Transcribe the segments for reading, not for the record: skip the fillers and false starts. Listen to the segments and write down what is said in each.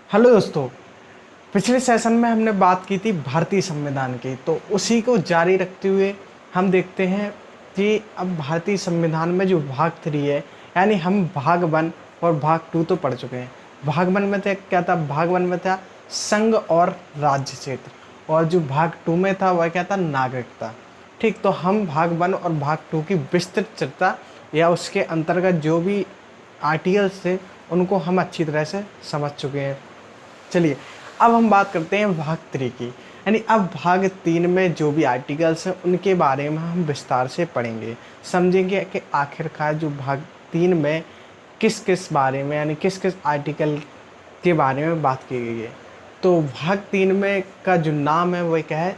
Hello दोस्तों। पिछले session में हमने बात की थी भारतीय संविधान की, तो उसी को जारी रखते हुए हम देखते हैं कि अब भारतीय संविधान में जो भाग 3 है, यानी हम भाग 1 और भाग 2 तो पढ़ चुके हैं। भाग 1 में क्या था? भाग 1 में था संघ और राज्य क्षेत्र, और जो भाग 2 में था वह क्या था? नागरिकता। ठीक, तो हम भाग 1 और भाग 2 की विस्तृत चर्चा या उसके अंतर्गत जो भी आर्टिकल्स थे उनको हम अच्छी तरह से समझ चुके हैं। चलिए, अब हम बात करते हैं भाग 3 की, यानी अब भाग 3 में जो भी आर्टिकल्स हैं उनके बारे में हम विस्तार से पढ़ेंगे, समझेंगे कि आखिरकार जो भाग 3 में किस किस बारे में, यानी किस किस आर्टिकल के बारे में बात की गई है। तो भाग 3 में का जो नाम है वह क्या है?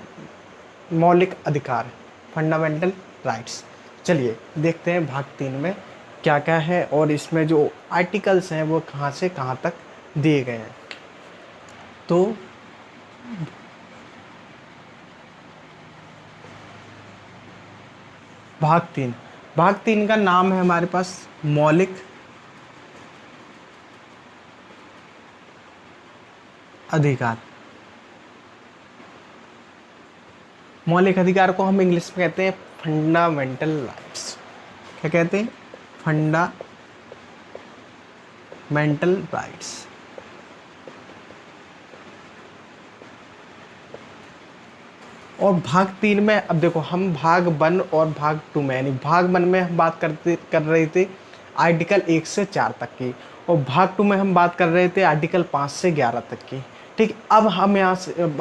मौलिक अधिकार, फंडामेंटल राइट्स। चलिए देखते हैं भाग 3 में क्या क्या है और इसमें जो आर्टिकल्स हैं वो कहाँ से कहाँ तक दिए गए हैं। तो भाग 3 का नाम है हमारे पास मौलिक अधिकार। मौलिक अधिकार को हम इंग्लिश में कहते हैं फंडामेंटल राइट्स। क्या कहते हैं? Fundamental rights. और भाग 3 में अब देखो, हम भाग 1 और भाग 2 में, यानी भाग 1 में हम बात कर रहे थे आर्टिकल 1 से 4 तक की, और भाग 2 में हम बात कर रहे थे आर्टिकल 5 से 11 तक की। ठीक, अब हम यहाँ से अब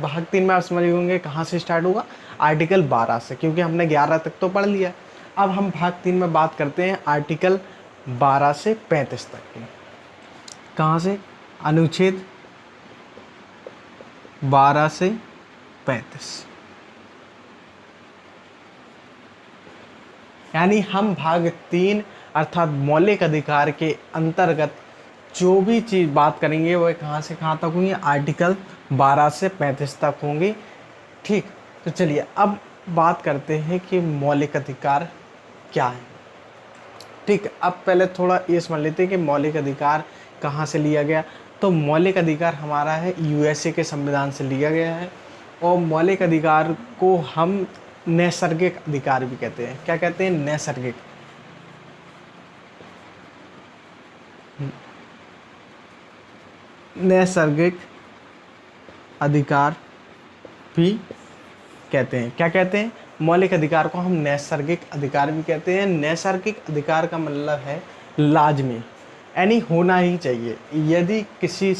भाग 3 में आप समझ होंगे कहाँ से स्टार्ट होगा? आर्टिकल 12 से, क्योंकि हमने 11 तक तो पढ़ लिया। अब हम भाग 3 में बात करते हैं आर्टिकल 12 से 35 तक की। कहाँ से? अनुच्छेद 12 से 35, यानी हम भाग 3 अर्थात मौलिक अधिकार के अंतर्गत जो भी चीज़ बात करेंगे वह कहाँ से कहाँ तक होंगी? आर्टिकल 12 से 35 तक होंगी। ठीक, तो चलिए अब बात करते हैं कि मौलिक अधिकार क्या है। ठीक, अब पहले थोड़ा ये समझ लेते हैं कि मौलिक अधिकार कहाँ से लिया गया। तो मौलिक अधिकार हमारा है यूएसए के संविधान से लिया गया है, और मौलिक अधिकार को हम नैसर्गिक अधिकार भी कहते हैं। क्या कहते हैं? नैसर्गिक। नैसर्गिक अधिकार भी कहते हैं। क्या कहते हैं? मौलिक अधिकार को हम नैसर्गिक अधिकार भी कहते हैं। नैसर्गिक अधिकार का मतलब है लाजमी, यानी होना ही चाहिए। यदि किसी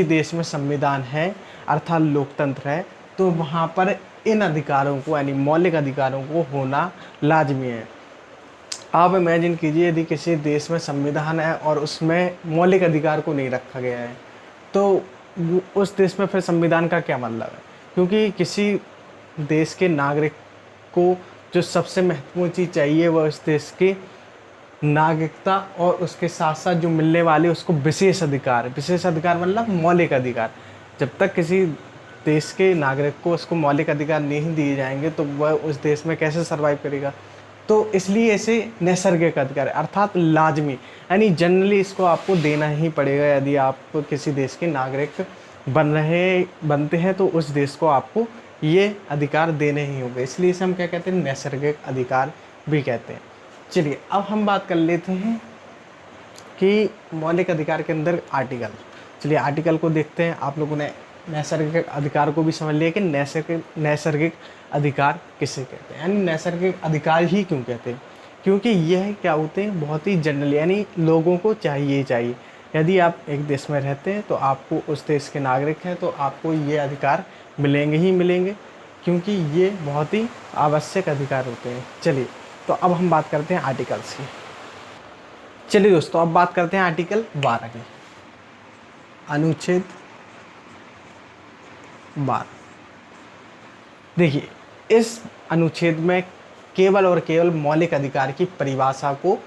देश में संविधान है अर्थात लोकतंत्र है, तो वहाँ पर इन अधिकारों को, यानी मौलिक अधिकारों को होना लाजमी है। आप इमेजिन कीजिए, यदि किसी देश में संविधान है और उसमें मौलिक अधिकार को नहीं रखा गया है, तो उस देश में फिर संविधान का क्या मतलब है? क्योंकि किसी देश के नागरिक को जो सबसे महत्वपूर्ण चीज़ चाहिए वह उस देश की नागरिकता, और उसके साथ साथ जो मिलने वाले उसको विशेष अधिकार मतलब मौलिक अधिकार। जब तक किसी देश के नागरिक को उसको मौलिक अधिकार नहीं दिए जाएंगे तो वह उस देश में कैसे सर्वाइव करेगा? तो इसलिए इसे नैसर्गिक अधिकार है, अर्थात लाजमी, यानी जनरली इसको आपको देना ही पड़ेगा। यदि आप किसी देश के नागरिक बनते हैं तो उस देश को आपको ये अधिकार देने ही होंगे, इसलिए इसे हम क्या कहते हैं? नैसर्गिक अधिकार भी कहते हैं। चलिए अब हम बात कर लेते हैं कि मौलिक अधिकार के अंदर आर्टिकल। चलिए आर्टिकल को देखते हैं। आप लोगों ने नैसर्गिक अधिकार को भी समझ लिया कि नैसर्गिक अधिकार किसे कहते हैं, यानी नैसर्गिक अधिकार ही क्यों कहते हैं? क्योंकि यह क्या होते हैं? बहुत ही जनरल, यानी लोगों को चाहिए। यदि आप एक देश में रहते हैं तो आपको उस देश के नागरिक हैं तो आपको ये अधिकार मिलेंगे ही मिलेंगे, क्योंकि ये बहुत ही आवश्यक अधिकार होते हैं। चलिए तो अब हम बात करते हैं आर्टिकल्स की। चलिए दोस्तों, अब बात करते हैं आर्टिकल 12 की। अनुच्छेद 12। देखिए, इस अनुच्छेद में केवल और केवल मौलिक अधिकार की परिभाषा को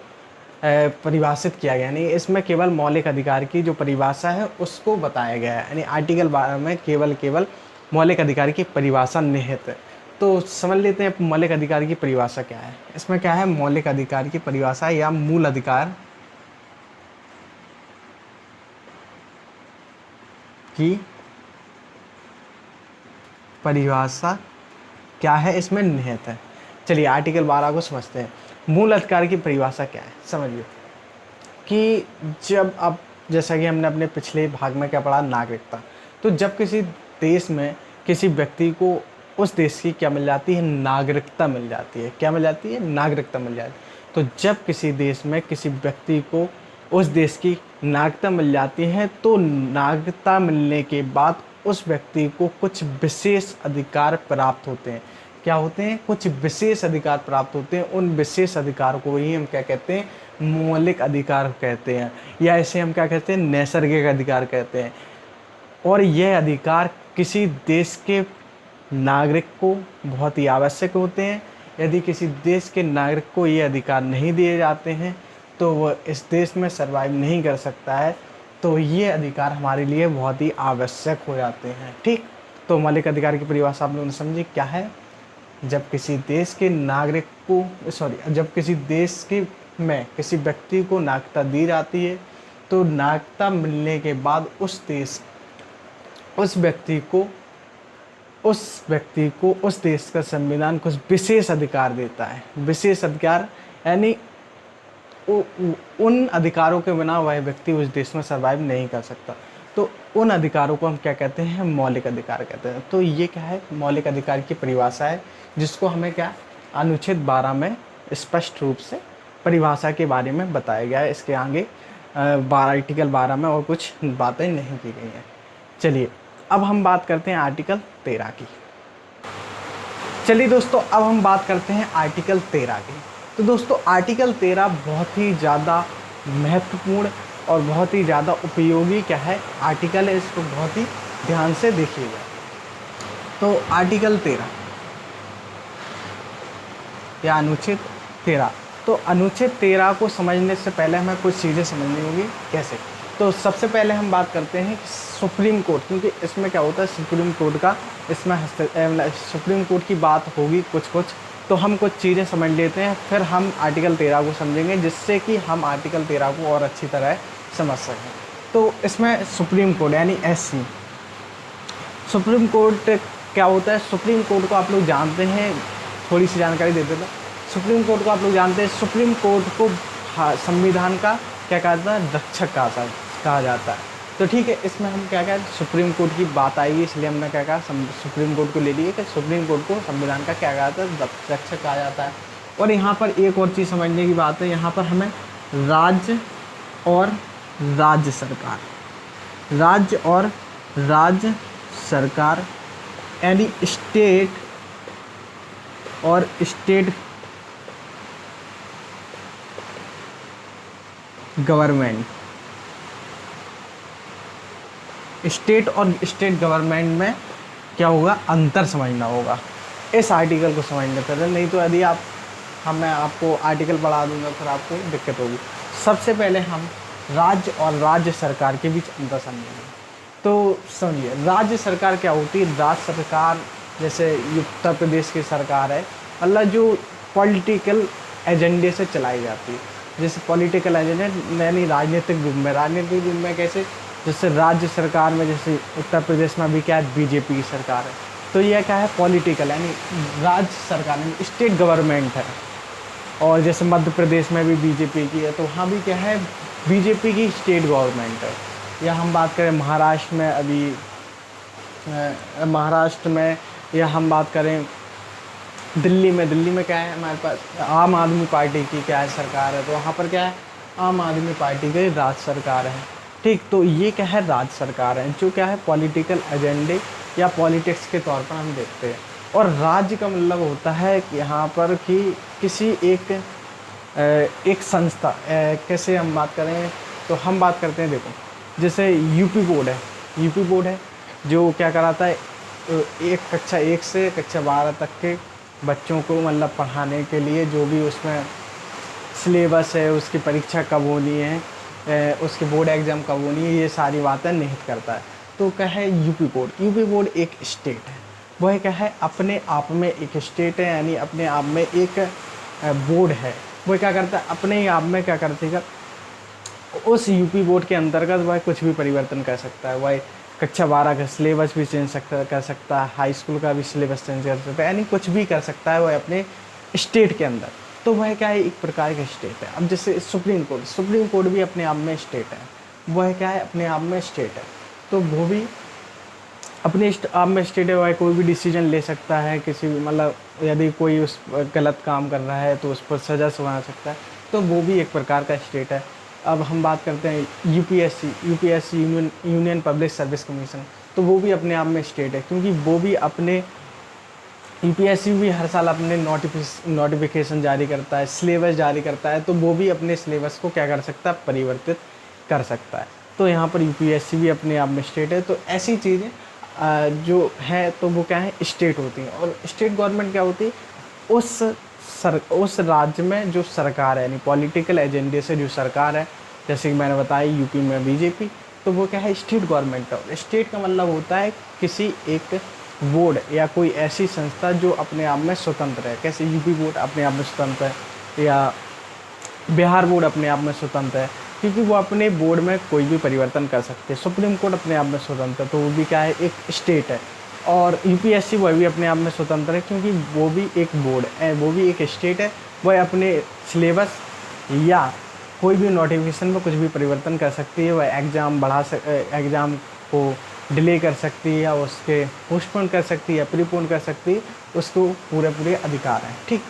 परिभाषित किया गया, यानी इसमें केवल मौलिक अधिकार की जो परिभाषा है उसको बताया गया है। यानी आर्टिकल 12 में केवल मौलिक अधिकार की परिभाषा निहित है। तो समझ लेते हैं मौलिक अधिकार की परिभाषा क्या है। इसमें क्या है? मौलिक अधिकार की परिभाषा या मूल अधिकार की परिभाषा क्या है, इसमें निहित है। चलिए आर्टिकल 12 को समझते हैं। मूल अधिकार की परिभाषा क्या है, समझिए कि जब अब जैसा कि हमने अपने पिछले भाग में क्या पढ़ा, नागरिकता। तो जब किसी देश में किसी व्यक्ति को उस देश की क्या मिल जाती है, नागरिकता मिल जाती है। क्या मिल जाती है, नागरिकता मिल जाती है। तो जब किसी देश में किसी व्यक्ति को उस देश की नागरिकता मिल जाती है, तो नागरिकता मिलने के बाद उस व्यक्ति को कुछ विशेष अधिकार प्राप्त होते हैं। क्या होते हैं, कुछ विशेष अधिकार प्राप्त होते हैं। उन विशेष अधिकार को ही हम क्या कहते हैं, मौलिक अधिकार कहते हैं, या इसे हम क्या कहते हैं, नैसर्गिक अधिकार कहते हैं। और यह अधिकार किसी देश के नागरिक को बहुत ही आवश्यक होते हैं। यदि किसी देश के नागरिक को ये अधिकार नहीं दिए जाते हैं तो वह इस देश में सर्वाइव नहीं कर सकता है। तो ये अधिकार हमारे लिए बहुत ही आवश्यक हो जाते हैं। ठीक, तो मौलिक अधिकार की परिभाषा आप लोगों ने समझी क्या है। जब किसी देश के नागरिक को जब किसी देश के में किसी व्यक्ति को नागरिकता दी जाती है, तो नागरिकता मिलने के बाद उस व्यक्ति को उस देश का संविधान कुछ विशेष अधिकार देता है। विशेष अधिकार यानी उन अधिकारों के बिना वह व्यक्ति उस देश में सर्वाइव नहीं कर सकता। तो उन अधिकारों को हम क्या कहते हैं, मौलिक अधिकार कहते हैं। तो ये क्या है, मौलिक अधिकार की परिभाषा है, जिसको हमें क्या अनुच्छेद 12 में स्पष्ट रूप से परिभाषा के बारे में बताया गया है। इसके आगे आर्टिकल 12 में और कुछ बातें नहीं की गई हैं। चलिए अब हम बात करते हैं आर्टिकल 13 की। चलिए दोस्तों, अब हम बात करते हैं आर्टिकल 13 की। तो दोस्तों आर्टिकल 13 बहुत ही ज़्यादा महत्वपूर्ण और बहुत ही ज़्यादा उपयोगी क्या है, आर्टिकल है। इसको बहुत ही ध्यान से देखिएगा। तो आर्टिकल 13 या अनुच्छेद 13। तो अनुच्छेद 13 को समझने से पहले हमें कुछ चीज़ें समझनी होगी। कैसे? तो सबसे पहले हम बात करते हैं कि सुप्रीम कोर्ट, क्योंकि इसमें क्या होता है, सुप्रीम कोर्ट का इसमें सुप्रीम कोर्ट की बात होगी कुछ। तो हम कुछ चीज़ें समझ लेते हैं, फिर हम आर्टिकल 13 को समझेंगे, जिससे कि हम आर्टिकल 13 को और अच्छी तरह समझ सकें। तो इसमें सुप्रीम कोर्ट यानी SC, सुप्रीम कोर्ट क्या होता है। सुप्रीम कोर्ट को आप लोग जानते हैं, थोड़ी सी जानकारी दे देता। सुप्रीम कोर्ट को आप लोग जानते हैं, सुप्रीम कोर्ट को संविधान का क्या कहता है, रक्षक कहा जाता है। तो ठीक है, इसमें हम क्या कहते हैं, सुप्रीम कोर्ट की बात आएगी, इसलिए हमने क्या कहा, सुप्रीम कोर्ट को ले लिए कि सुप्रीम कोर्ट को संविधान का क्या कहता है, रक्षक कहा जाता है। और यहाँ पर एक और चीज़ समझने की बात है, यहाँ पर हमें राज्य और राज्य सरकार यानी स्टेट और स्टेट गवर्नमेंट, स्टेट और स्टेट गवर्नमेंट में क्या होगा, अंतर समझना होगा। इस आर्टिकल को समझने पहले, नहीं तो यदि मैं आपको आर्टिकल पढ़ा दूंगा फिर आपको दिक्कत होगी। सबसे पहले हम राज्य और राज्य सरकार के बीच अंतर समझेंगे। तो समझिए, राज्य सरकार क्या होती है। राज्य सरकार जैसे उत्तर प्रदेश की सरकार है, मतलब जो पॉलिटिकल एजेंडे से चलाई जाती है। जैसे पॉलिटिकल एजेंडे यानी राजनीतिक रूप में कैसे, जैसे राज्य सरकार में जैसे उत्तर प्रदेश में अभी क्या है, बीजेपी की सरकार है। तो यह क्या है, पॉलिटिकल यानी राज्य सरकार यानी स्टेट गवर्नमेंट है। और जैसे मध्य प्रदेश में भी बीजेपी की है, तो वहाँ भी क्या है, बीजेपी की स्टेट गवर्नमेंट है। या हम बात करें महाराष्ट्र में, अभी महाराष्ट्र में, या हम बात करें दिल्ली में क्या है, हमारे पास आम आदमी पार्टी की क्या है, सरकार है। तो वहाँ पर क्या है, आम आदमी पार्टी की राज्य सरकार है। ठीक, तो ये क्या है, राज्य सरकार है, जो क्या है, पॉलिटिकल एजेंडे या पॉलिटिक्स के तौर पर हम देखते हैं। और राज्य का मतलब होता है कि यहाँ पर कि किसी एक संस्था, कैसे हम बात करें, तो हम बात करते हैं, देखो जैसे यूपी बोर्ड है जो क्या कराता है, कक्षा 1 से कक्षा 12 तक के बच्चों को मतलब पढ़ाने के लिए जो भी उसमें सिलेबस है, उसकी परीक्षा कब होनी है, उसके बोर्ड एग्ज़ाम कब होनी है, ये सारी बातें निहित करता है। तो क्या है, यूपी बोर्ड एक स्टेट है। वह क्या है, अपने आप में एक स्टेट है, यानी अपने आप में एक बोर्ड है। वह क्या करता है, अपने ही आप में क्या करती है, उस यूपी बोर्ड के अंतर्गत वह कुछ भी परिवर्तन कर सकता है। वह कक्षा 12 का सिलेबस भी चेंज कर सकता है, हाई स्कूल का भी सिलेबस चेंज कर सकता है, यानी कुछ भी कर सकता है वह अपने स्टेट के अंदर। तो वह क्या है, एक प्रकार का स्टेट है। अब जैसे सुप्रीम कोर्ट भी अपने आप में स्टेट है, वह क्या है, अपने आप में स्टेट है। तो वो भी अपने आप में स्टेट है, वह कोई भी डिसीजन ले सकता है, किसी भी मतलब यदि कोई उस गलत काम कर रहा है तो उस पर सज़ा सुना सकता है, तो वो भी एक प्रकार का स्टेट है। अब हम बात करते हैं UPSC union public service commission, तो वो भी अपने आप में स्टेट है, क्योंकि वो भी अपने यूपीएससी भी हर साल अपने नोटिफिकेशन जारी करता है, सिलेबस जारी करता है, तो वो भी अपने सिलेबस को क्या कर सकता है, परिवर्तित कर सकता है। तो यहाँ पर यूपीएससी भी अपने आप में स्टेट है। तो ऐसी चीज़ें जो है तो वो क्या है, स्टेट होती हैं। और स्टेट गवर्नमेंट क्या होती है, उस राज्य में जो सरकार है, यानी पॉलिटिकल एजेंडे से जो सरकार है, जैसे कि मैंने बताया यूपी में बीजेपी, तो वो क्या है, स्टेट गवर्नमेंट है। स्टेट का मतलब होता है किसी एक बोर्ड या कोई ऐसी संस्था जो अपने आप में स्वतंत्र है। कैसे यूपी बोर्ड अपने आप में स्वतंत्र है, या बिहार बोर्ड अपने आप में स्वतंत्र है, क्योंकि वो अपने बोर्ड में कोई भी परिवर्तन कर सकते हैं। सुप्रीम कोर्ट अपने आप में स्वतंत्र है, तो वो भी क्या है, एक स्टेट है। और यूपीएससी वह भी अपने आप में स्वतंत्र है, क्योंकि वो भी एक बोर्ड है, वो भी एक स्टेट है। वह अपने सिलेबस या कोई भी नोटिफिकेशन में कुछ भी परिवर्तन कर सकती है। वह एग्ज़ाम को डिले कर सकती है, या उसके पोस्टपोन कर सकती है, या प्रीपोन कर सकती है, उसको पूरे अधिकार हैं। ठीक,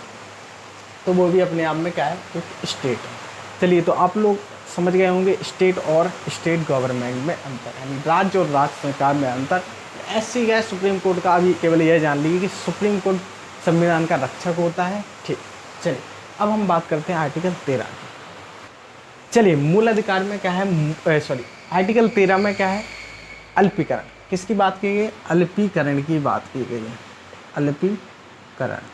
तो वो भी अपने आप में क्या है, एक स्टेट है। चलिए, तो आप लोग समझ गए होंगे स्टेट और स्टेट गवर्नमेंट में अंतर, यानी राज्य और राज्य सरकार में अंतर। ऐसी क्या है, सुप्रीम कोर्ट का अभी केवल यह जान लीजिए कि सुप्रीम कोर्ट संविधान का रक्षक होता है। ठीक, चलिए अब हम बात करते हैं आर्टिकल 13 की। चलिए, मूल अधिकार में क्या है, आर्टिकल 13 में क्या है, अल्पीकरण। किसकी बात की गई, अल्पीकरण की बात की गई है, अल्पीकरण।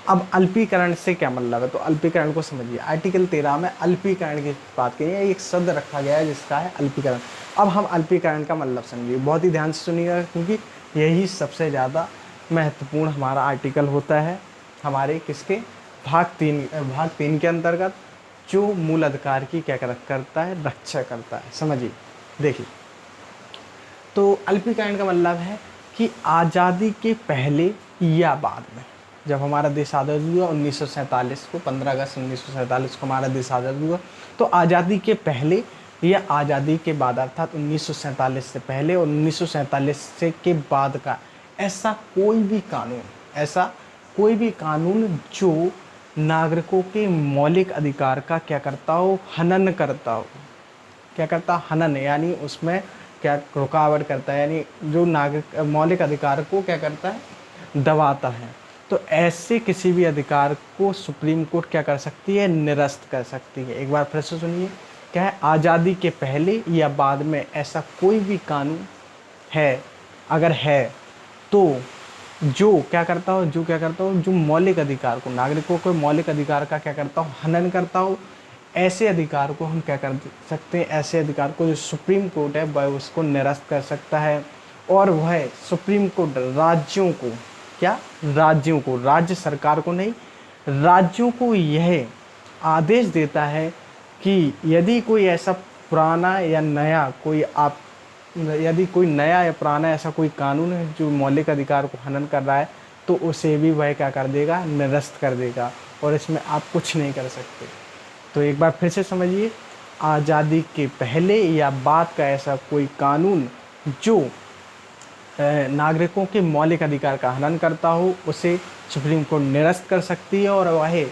अब अल्पीकरण से क्या मतलब है, तो अल्पीकरण को समझिए। आर्टिकल 13 में अल्पीकरण की बात की है, एक शब्द रखा गया है जिसका है अल्पीकरण। अब हम अल्पीकरण का मतलब समझिए, बहुत ही ध्यान से सुनिएगा, क्योंकि यही सबसे ज़्यादा महत्वपूर्ण हमारा आर्टिकल होता है हमारे किसके, भाग 3 के अंतर्गत, जो मूल अधिकार की क्या करता है, रक्षा करता है। समझिए, देखिए, तो अल्पीकरण का मतलब है कि आज़ादी के पहले या बाद में, जब हमारा देश आज़ाद हुआ 1947 को, 15 अगस्त 1947 को हमारा देश आज़ाद हुआ, तो आज़ादी के पहले या आज़ादी के बाद, अर्थात 1947 से पहले और 1947 से के बाद का ऐसा कोई भी कानून जो नागरिकों के मौलिक अधिकार का क्या करता हो, हनन करता हो। क्या करता, हनन, यानी उसमें क्या रुकावट करता है, यानी जो नागरिक मौलिक अधिकार को क्या करता है, दबाता है। तो ऐसे किसी भी अधिकार को सुप्रीम कोर्ट क्या कर सकती है, निरस्त कर सकती है। एक बार फिर से सुनिए, क्या है, आज़ादी के पहले या बाद में ऐसा कोई भी कानून है, अगर है तो जो क्या करता हो, जो मौलिक अधिकार को, नागरिकों के मौलिक अधिकार का क्या करता हो, हनन करता हो, ऐसे अधिकार को हम क्या कर सकते हैं, ऐसे अधिकार को जो सुप्रीम कोर्ट है वह उसको निरस्त कर सकता है। और वह सुप्रीम कोर्ट राज्यों को, राज्य सरकार को नहीं, राज्यों को यह आदेश देता है कि यदि कोई ऐसा पुराना या नया ऐसा कोई कानून है जो मौलिक अधिकार को हनन कर रहा है, तो उसे भी वह क्या कर देगा, निरस्त कर देगा, और इसमें आप कुछ नहीं कर सकते। तो एक बार फिर से समझिए, आज़ादी के पहले या बाद का ऐसा कोई कानून जो नागरिकों के मौलिक अधिकार का हनन करता हो, उसे सुप्रीम कोर्ट निरस्त कर सकती है। और वह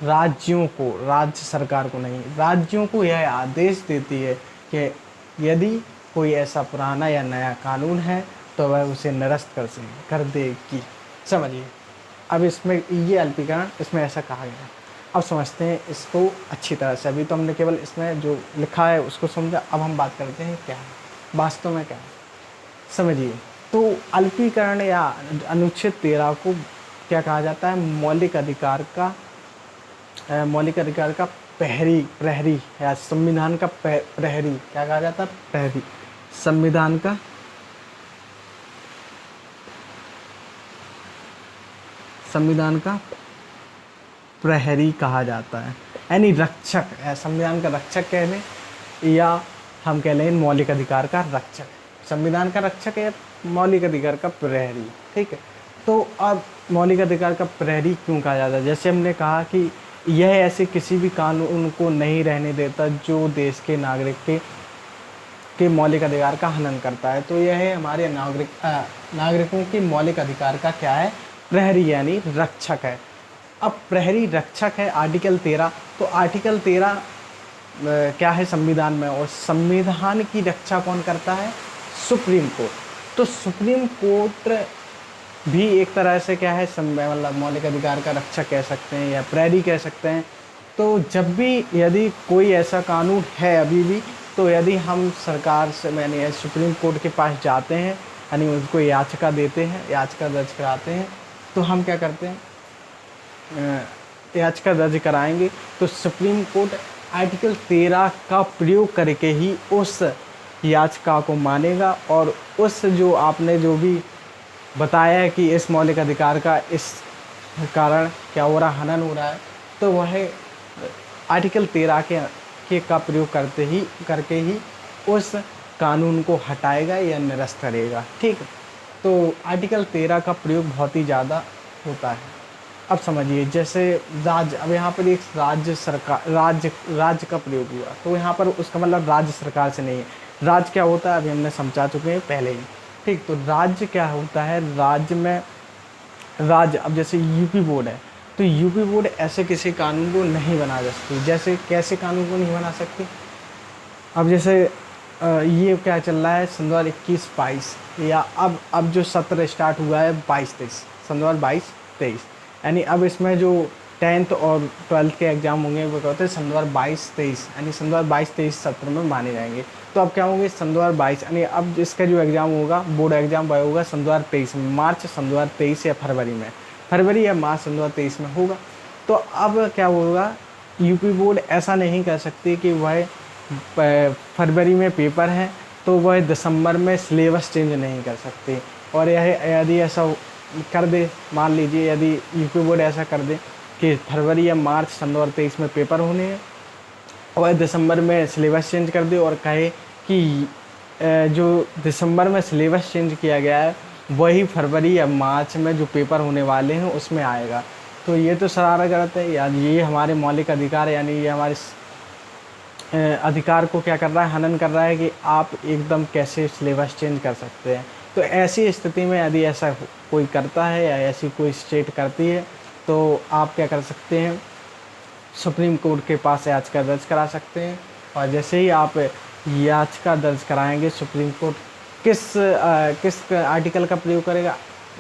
राज्य सरकार को नहीं, राज्यों को यह आदेश देती है कि यदि कोई ऐसा पुराना या नया कानून है तो वह उसे निरस्त कर देगी। समझिए, अब इसमें ये अल्पीकरण, इसमें ऐसा कहा गया। अब समझते हैं इसको अच्छी तरह से। अभी तो हमने केवल इसमें जो लिखा है उसको समझा, अब हम बात करते हैं क्या है वास्तव में, क्या है। समझिए, तो अल्पीकरण या अनुच्छेद 13 को क्या कहा जाता है, मौलिक अधिकार का प्रहरी या संविधान का प्रहरी, क्या कहा जाता है, प्रहरी, संविधान का प्रहरी कहा जाता है, यानी रक्षक, संविधान का रक्षक कहने, या हम कह लें मौलिक अधिकार का रक्षक, संविधान का रक्षक है, मौलिक अधिकार का प्रहरी। ठीक है, तो अब मौलिक अधिकार का प्रहरी क्यों कहा जाता है? जैसे हमने कहा कि यह ऐसे किसी भी कानून को नहीं रहने देता जो देश के नागरिक के मौलिक अधिकार का हनन करता है। तो यह हमारे नागरिकों के मौलिक अधिकार का क्या है? प्रहरी यानी रक्षक है। अब प्रहरी रक्षक है आर्टिकल 13। तो आर्टिकल 13 क्या है संविधान में, और संविधान की रक्षा कौन करता है? Supreme court. तो सुप्रीम कोर्ट भी एक तरह से क्या है, मतलब मौलिक अधिकार का रक्षक कह सकते हैं या प्रहरी कह सकते हैं। तो जब भी यदि कोई ऐसा कानून है अभी भी, तो यदि हम सरकार से मैंने सुप्रीम कोर्ट के पास जाते हैं, यानी उनको याचिका देते हैं, याचिका दर्ज कराते हैं, तो हम क्या करते हैं, याचिका दर्ज कराएंगे तो सुप्रीम कोर्ट आर्टिकल 13 का प्रयोग करके ही उस याचिका को मानेगा, और उस जो आपने जो भी बताया है कि इस मौलिक अधिकार का इस कारण क्या हो रहा, हनन हो रहा है, तो वह आर्टिकल 13 का प्रयोग करके ही उस कानून को हटाएगा या निरस्त करेगा। ठीक है, तो आर्टिकल 13 का प्रयोग बहुत ही ज़्यादा होता है। अब समझिए, जैसे राज्य, अब यहाँ पर एक राज्य का प्रयोग हुआ, तो यहाँ पर उसका मतलब राज्य सरकार से नहीं है। राज्य क्या होता है अभी हमने समझा चुके हैं पहले ही। ठीक, तो राज्य क्या होता है, राज्य में राज्य, अब जैसे यूपी बोर्ड है, तो यूपी बोर्ड ऐसे किसी कानून को नहीं बना सकती। जैसे कैसे कानून को नहीं बना सकती, अब जैसे ये क्या चल रहा है सन 2021-22, या अब जो सत्र स्टार्ट हुआ है 22-23, सन 2022-23, यानी अब इसमें जो 10th और 12th के एग्ज़ाम होंगे वो कहते हैं सन 2022-23, यानी सन 2022-23 सत्र में माने जाएंगे। तो अब क्या होंगे, सन 2022, यानी अब इसका जो एग्ज़ाम होगा, बोर्ड एग्ज़ाम वह होगा सन 2023 में, मार्च सन 2023 या फरवरी या मार्च सन 2023 में होगा। तो अब क्या होगा, यूपी बोर्ड ऐसा नहीं कर सकती कि वह फरवरी में पेपर है तो वह दिसंबर में सिलेबस चेंज नहीं कर सकती। और यह यदि ऐसा कर दे, मान लीजिए यदि यूपी बोर्ड ऐसा कर दे कि फरवरी या मार्च सन 2023 में पेपर होने हैं और दिसंबर में सिलेबस चेंज कर दे और कहे कि जो दिसंबर में सिलेबस चेंज किया गया है वही फरवरी या मार्च में जो पेपर होने वाले हैं उसमें आएगा, तो ये तो सरारा गलत है यार। ये हमारे मौलिक अधिकार, यानी ये हमारे अधिकार को क्या कर रहा है, हनन कर रहा है कि आप एकदम कैसे सिलेबस चेंज कर सकते हैं। तो ऐसी स्थिति में यदि ऐसा कोई करता है या ऐसी कोई स्टेट करती है तो आप क्या कर सकते हैं, सुप्रीम कोर्ट के पास याचिका दर्ज करा सकते हैं। और जैसे ही आप याचिका दर्ज कराएंगे, सुप्रीम कोर्ट किस आर्टिकल का प्रयोग करेगा,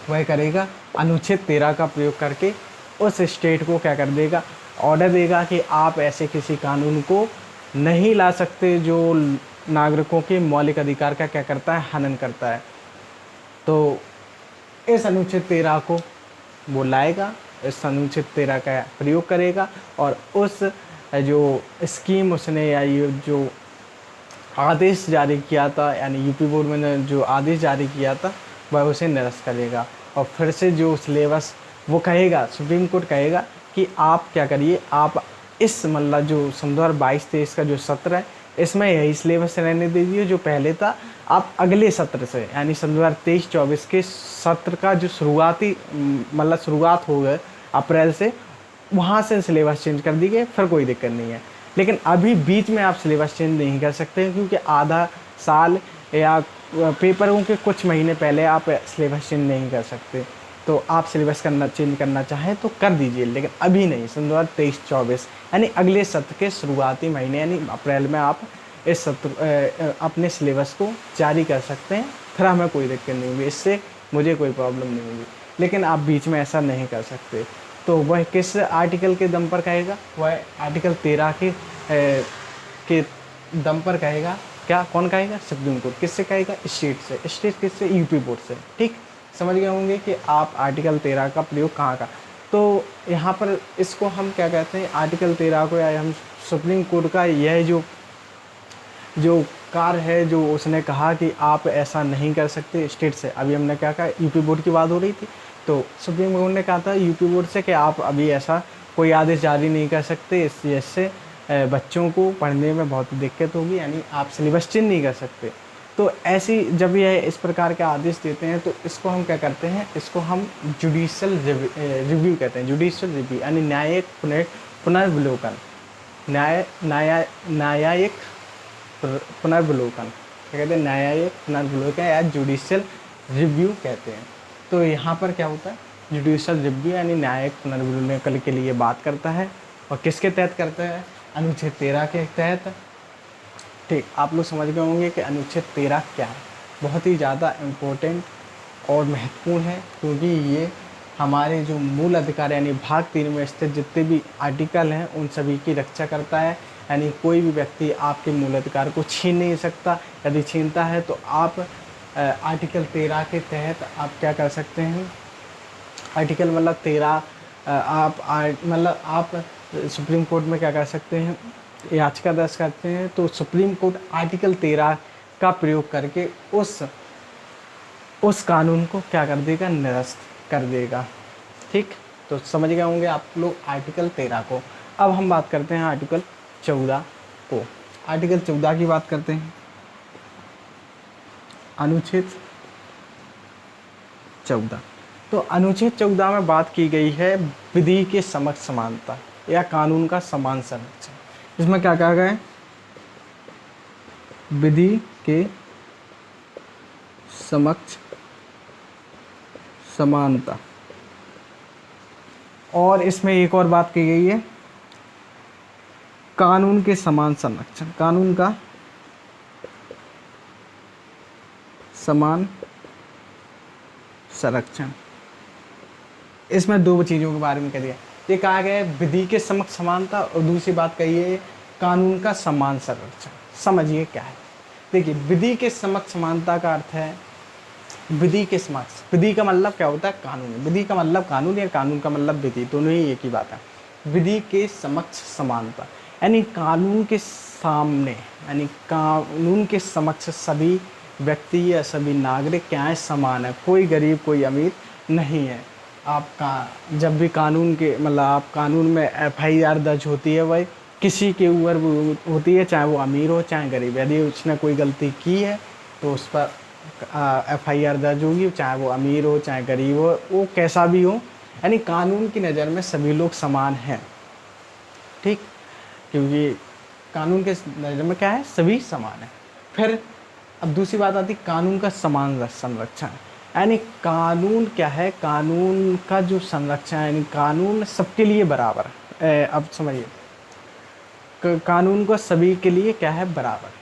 वह करेगा अनुच्छेद 13 का प्रयोग करके उस स्टेट को क्या कर देगा, ऑर्डर देगा कि आप ऐसे किसी कानून को नहीं ला सकते जो नागरिकों के मौलिक अधिकार का क्या करता है, हनन करता है। तो इस अनुच्छेद 13 को वो लाएगा, इस अनुच्छेद 13 का प्रयोग करेगा और उस जो स्कीम उसने या ये जो आदेश जारी किया था, यानी यूपी बोर्ड ने जो आदेश जारी किया था वह उसे निरस्त करेगा। और फिर से जो सिलेबस वो कहेगा, सुप्रीम कोर्ट कहेगा कि आप क्या करिए, आप इस मतलब जो सन 2022-23 का जो सत्र है इसमें यही सिलेबस रहने दीजिए जो पहले था। आप अगले सत्र से, यानी सन 2023-24 के सत्र का जो शुरुआती मतलब शुरुआत हो गए अप्रैल से, वहाँ से सिलेबस चेंज कर दीजिए, फिर कोई दिक्कत नहीं है। लेकिन अभी बीच में आप सिलेबस चेंज नहीं कर सकते क्योंकि आधा साल या पेपरों के कुछ महीने पहले आप सिलेबस चेंज नहीं कर सकते। तो आप सिलेबस चेंज करना चाहें तो कर दीजिए, लेकिन अभी नहीं, सन 2023-24 यानी अगले सत्र के शुरुआती महीने यानी अप्रैल में आप इस सत्र अपने सिलेबस को जारी कर सकते हैं, फिर हमें कोई दिक्कत नहीं होगी, इससे मुझे कोई प्रॉब्लम नहीं होगी। लेकिन आप बीच में ऐसा नहीं कर सकते। तो वह किस आर्टिकल के दम पर कहेगा, वह आर्टिकल 13 के दम पर कहेगा। क्या, कौन कहेगा, सुप्रीम कोर्ट। किससे कहेगा, स्टेट से। स्टेट किससे, यूपी बोर्ड से। ठीक, समझ गए होंगे कि आप आर्टिकल 13 का प्रयोग कहाँ का। तो यहाँ पर इसको हम क्या कहते हैं, आर्टिकल 13 को, या हम सुप्रीम कोर्ट का यह जो कार्य है जो उसने कहा कि आप ऐसा नहीं कर सकते स्टेट से। अभी हमने क्या कहा, यूपी बोर्ड की बात हो रही थी, तो सुप्रीम कोर्ट ने कहा था यूपी बोर्ड से कि आप अभी ऐसा कोई आदेश जारी नहीं कर सकते, इससे बच्चों को पढ़ने में बहुत दिक्कत होगी, यानी आप सिलेबस चेंज नहीं कर सकते। तो ऐसी जब ये इस प्रकार के आदेश देते हैं तो इसको हम क्या करते हैं, इसको हम जुडिशियल रिव्यू कहते हैं। जुडिशियल रिव्यू यानी न्यायिक पुनर्विलोकन, न्यायिक पुनर्विलोकन क्या कहते हैं, न्यायिक पुनर्विलोकन या जुडिशियल रिव्यू कहते हैं। तो यहाँ पर क्या होता है, जुडिशियल रिव्यू यानी न्यायिक पुनर्विलोकन के लिए बात करता है, और किसके तहत करता है, अनुच्छेद 13 के तहत। ठीक, आप लोग समझ गए होंगे कि अनुच्छेद 13 क्या है, बहुत ही ज़्यादा इम्पोर्टेंट और महत्वपूर्ण है, क्योंकि ये हमारे जो मूल अधिकार यानी भाग 3 में स्थित जितने भी आर्टिकल हैं उन सभी की रक्षा करता है। यानी कोई भी व्यक्ति आपके मूल अधिकार को छीन नहीं सकता, यदि छीनता है तो आप आर्टिकल 13 के तहत आप क्या कर सकते हैं, आर्टिकल मतलब 13 आप सुप्रीम कोर्ट में क्या कर सकते हैं, याचिका दर्ज करते हैं, तो सुप्रीम कोर्ट आर्टिकल 13 का प्रयोग करके उस कानून को क्या कर देगा, निरस्त कर देगा। ठीक, तो समझ गए होंगे आप लोग आर्टिकल 13 को। अब हम बात करते हैं आर्टिकल 14 को। आर्टिकल 14 की बात करते हैं, अनुच्छेद 14। तो अनुच्छेद 14 में बात की गई है विधि के समक्ष समानता या कानून का समान संरक्षण। इसमें क्या कहा गया है, विधि के समक्ष समानता, और इसमें एक और बात की गई है कानून के समान संरक्षण, कानून का समान संरक्षण। इसमें दो चीज़ों के बारे में कह दिया, ये कहा गया है विधि के समक्ष समानता, और दूसरी बात कही है कानून का समान संरक्षण। समझिए क्या है, देखिए विधि के समक्ष समानता का अर्थ है विधि के समक्ष, विधि का मतलब क्या होता है, कानून। विधि का मतलब कानून या कानून का मतलब विधि, दोनों ही एक ही बात है। विधि के समक्ष समानता यानी कानून के सामने, यानी कानून के समक्ष सभी व्यक्ति या सभी नागरिक क्या है, समान है, कोई गरीब कोई अमीर नहीं है। आपका जब भी कानून के मतलब आप कानून में FIR दर्ज होती है वह किसी के ऊपर होती है, चाहे वो अमीर हो चाहे गरीब। यदि उसने कोई गलती की है तो उस पर FIR दर्ज होगी, चाहे वो अमीर हो चाहे गरीब हो, वो कैसा भी हो। यानी कानून की नज़र में सभी लोग समान हैं। ठीक, क्योंकि कानून के नज़र में क्या है, सभी समान है। फिर अब दूसरी बात आती कानून का समान संरक्षण, यानी कानून क्या है, कानून का जो संरक्षण यानी कानून सबके लिए बराबर है। अब समझिए, कानून को सभी के लिए क्या है, बराबर।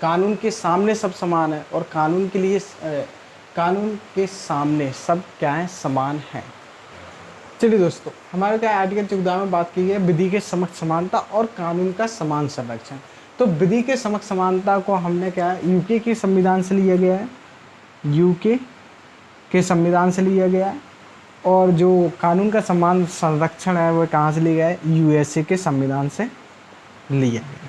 कानून के सामने सब समान है, और कानून के लिए कानून के सामने सब क्या है, समान है। चलिए दोस्तों, हमारे क्या आर्टिकल 14 में बात की है विधि के समक्ष समानता और कानून का समान संरक्षण। तो विधि के समक्ष समानता को हमने क्या यूके के संविधान से लिया गया है, यूके के संविधान से लिया गया है, और जो कानून का समान संरक्षण है वो कहाँ से लिया है, USA के संविधान से लिया गया।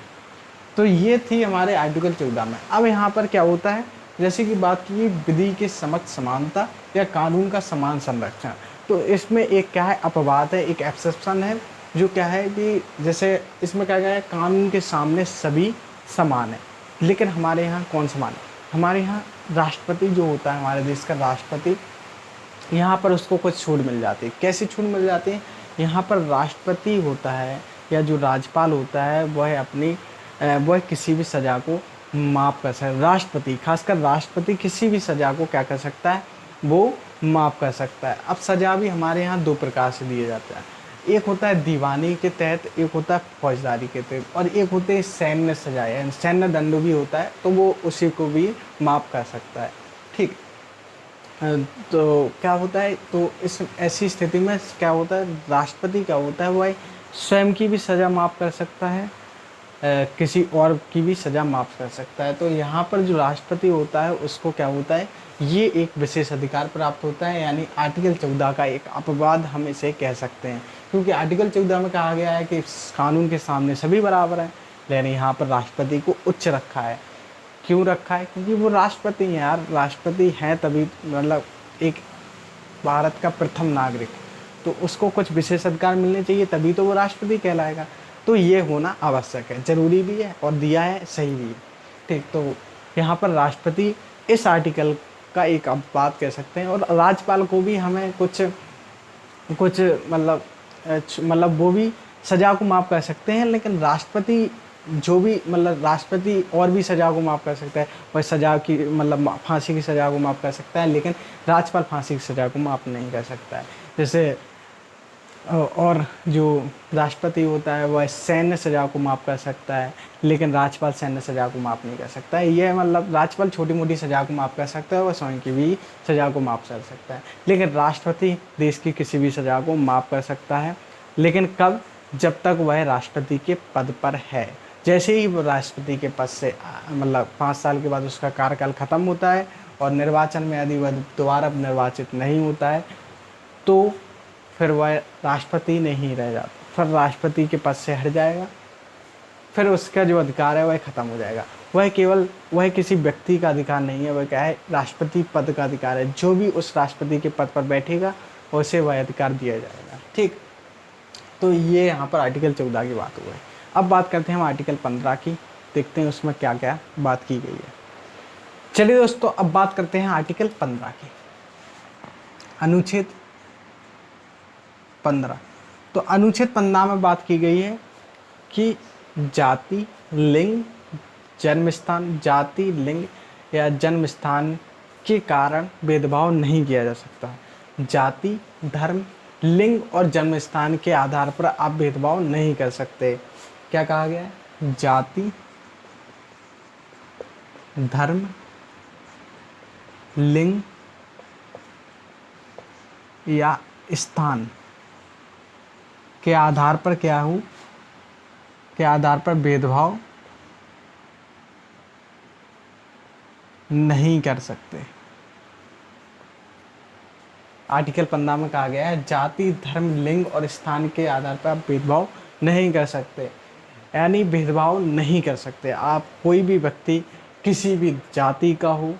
तो ये थी हमारे आर्टिकल 14 में। अब यहाँ पर क्या होता है, जैसे कि बात की विधि के समक्ष समानता या कानून का समान संरक्षण, तो इसमें एक क्या है, अपवाद है, एक एक्सेप्शन है, जो क्या है कि जैसे इसमें क्या गया है, कानून के सामने सभी समान है, लेकिन हमारे यहाँ कौन समान है, हमारे यहाँ राष्ट्रपति जो होता है, हमारे देश का राष्ट्रपति, यहाँ पर उसको कुछ छूट मिल जाती है। कैसी छूट मिल जाती है, यहाँ पर राष्ट्रपति होता है या जो राज्यपाल होता है वह किसी भी सज़ा को माफ़ कर सकता है। राष्ट्रपति, खासकर राष्ट्रपति किसी भी सज़ा को क्या कर सकता है, वो माफ़ कर सकता है। अब सज़ा भी हमारे यहाँ दो प्रकार से दिए जाते हैं, एक होता है दीवानी के तहत, एक होता है फौजदारी के तहत, और एक होते हैं सैन्य सजाएं, सैन्य दंड भी होता है, तो वो उसी को भी माफ़ कर सकता है। ठीक, तो क्या होता है, तो इस ऐसी स्थिति में क्या होता है, राष्ट्रपति क्या होता है, वह स्वयं की भी सज़ा माफ़ कर सकता है, किसी और की भी सज़ा माफ़ कर सकता है। तो यहाँ पर जो राष्ट्रपति होता है उसको क्या होता है, ये एक विशेष अधिकार प्राप्त होता है, यानी आर्टिकल 14 का एक अपवाद हम इसे कह सकते हैं, क्योंकि आर्टिकल 14 में कहा गया है कि कानून के सामने सभी बराबर हैं, लेकिन यहाँ पर राष्ट्रपति को उच्च रखा है। क्यों रखा है, क्योंकि वो राष्ट्रपति हैं यार, राष्ट्रपति हैं तभी, मतलब एक भारत का प्रथम नागरिक, तो उसको कुछ विशेष अधिकार मिलने चाहिए, तभी तो वो राष्ट्रपति कहलाएगा। तो ये होना आवश्यक है, ज़रूरी भी है और दिया है, सही भी है। ठीक, तो यहाँ पर राष्ट्रपति इस आर्टिकल का एक आप बात कह सकते हैं। और राज्यपाल को भी हमें कुछ कुछ मतलब वो भी सज़ा को माफ़ कर सकते हैं, लेकिन राष्ट्रपति जो भी मतलब राष्ट्रपति और भी सज़ा को माफ़ कर सकता है, वह सज़ा की मतलब फांसी की सज़ा को माफ़ कर सकता है, लेकिन राज्यपाल फांसी की सज़ा को माफ़ नहीं कर सकता है। जैसे और जो राष्ट्रपति होता है वह सैन्य सज़ा को माफ़ कर सकता है, लेकिन राज्यपाल सैन्य सज़ा को माफ़ नहीं कर सकता है। यह मतलब राज्यपाल छोटी मोटी सज़ा को माफ़ कर सकता है, वह स्वयं की भी सज़ा को माफ़ कर सकता है, लेकिन राष्ट्रपति देश की किसी भी सज़ा को माफ़ कर सकता है। लेकिन कब? जब तक वह राष्ट्रपति के पद पर है। जैसे ही वो राष्ट्रपति के पद से मतलब 5 साल के बाद उसका कार्यकाल ख़त्म होता है और निर्वाचन में यदि वह दोबारा निर्वाचित नहीं होता है तो फिर वह राष्ट्रपति नहीं रह जाता, फिर राष्ट्रपति के पद से हट जाएगा, फिर उसका जो अधिकार है वह ख़त्म हो जाएगा। वह किसी व्यक्ति का अधिकार नहीं है, वह क्या है? राष्ट्रपति पद का अधिकार है। जो भी उस राष्ट्रपति के पद पर बैठेगा उसे वह अधिकार दिया जाएगा। ठीक, तो ये यहाँ पर आर्टिकल 14 की बात हुई है। अब बात करते हैं हम आर्टिकल 15 की, देखते हैं उसमें क्या क्या बात की गई है। चलिए दोस्तों, अब बात करते हैं आर्टिकल 15 की, अनुच्छेद 15। तो अनुच्छेद 15 में बात की गई है कि जाति, लिंग, जन्म स्थान, जाति, लिंग या जन्म स्थान के कारण भेदभाव नहीं किया जा सकता। जाति, धर्म, लिंग और जन्म स्थान के आधार पर आप भेदभाव नहीं कर सकते। क्या कहा गया है? जाति, धर्म, लिंग या स्थान के आधार पर के आधार पर भेदभाव नहीं कर सकते। आर्टिकल 15 में कहा गया है जाति, धर्म, लिंग और स्थान के आधार पर आप भेदभाव नहीं कर सकते, यानी भेदभाव नहीं कर सकते। आप कोई भी व्यक्ति किसी भी जाति का हो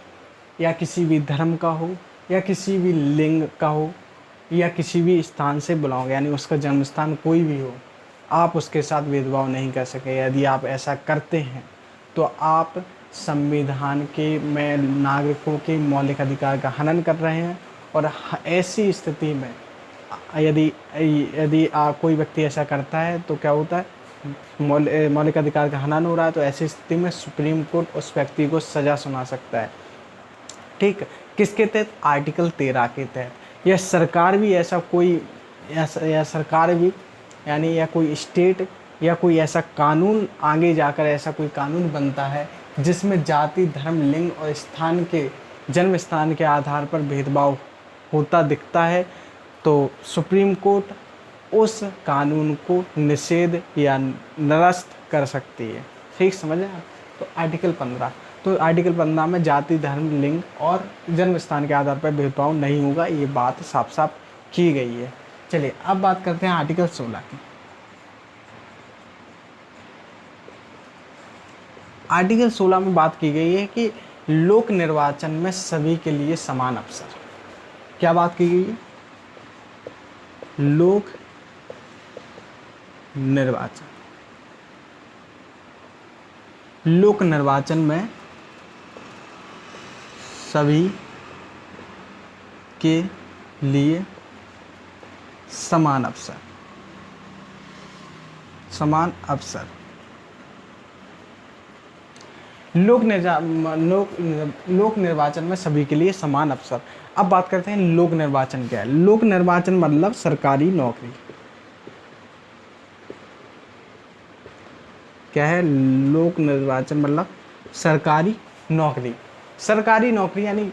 या किसी भी धर्म का हो या किसी भी लिंग का हो या किसी भी स्थान से बिलोंग, यानी उसका जन्म स्थान कोई भी हो, आप उसके साथ भेदभाव नहीं कर सके। यदि आप ऐसा करते हैं तो आप संविधान के में नागरिकों के मौलिक अधिकार का हनन कर रहे हैं। और ऐसी स्थिति में यदि कोई व्यक्ति ऐसा करता है तो क्या होता है? मौलिक अधिकार का हनन हो रहा है। तो ऐसी स्थिति में सुप्रीम कोर्ट उस व्यक्ति को सज़ा सुना सकता है। ठीक, किसके तहत? आर्टिकल 13 के तहत। या सरकार भी ऐसा कोई या सरकार भी यानी या कोई स्टेट या कोई ऐसा कानून आगे जाकर ऐसा कोई कानून बनता है जिसमें जाति, धर्म, लिंग और स्थान के जन्म स्थान के आधार पर भेदभाव होता दिखता है तो सुप्रीम कोर्ट उस कानून को निषेध या निरस्त कर सकती है। ठीक, समझे आप? तो आर्टिकल 15, तो आर्टिकल 15 में जाति, धर्म, लिंग और जन्म स्थान के आधार पर भेदभाव नहीं होगा, ये बात साफ साफ की गई है। चलिए अब बात करते हैं आर्टिकल 16 की। आर्टिकल 16 में बात की गई है कि लोक निर्वाचन में सभी के लिए समान अवसर। क्या बात की गई है? लोक निर्वाचन, लोक निर्वाचन में सभी के लिए समान अवसर, समान अवसर। लोक निर्वाचन में सभी के लिए समान अवसर। अब बात करते हैं लोक निर्वाचन क्या है। लोक निर्वाचन मतलब सरकारी नौकरी। क्या है? लोक निर्वाचन मतलब सरकारी नौकरी। सरकारी नौकरी यानी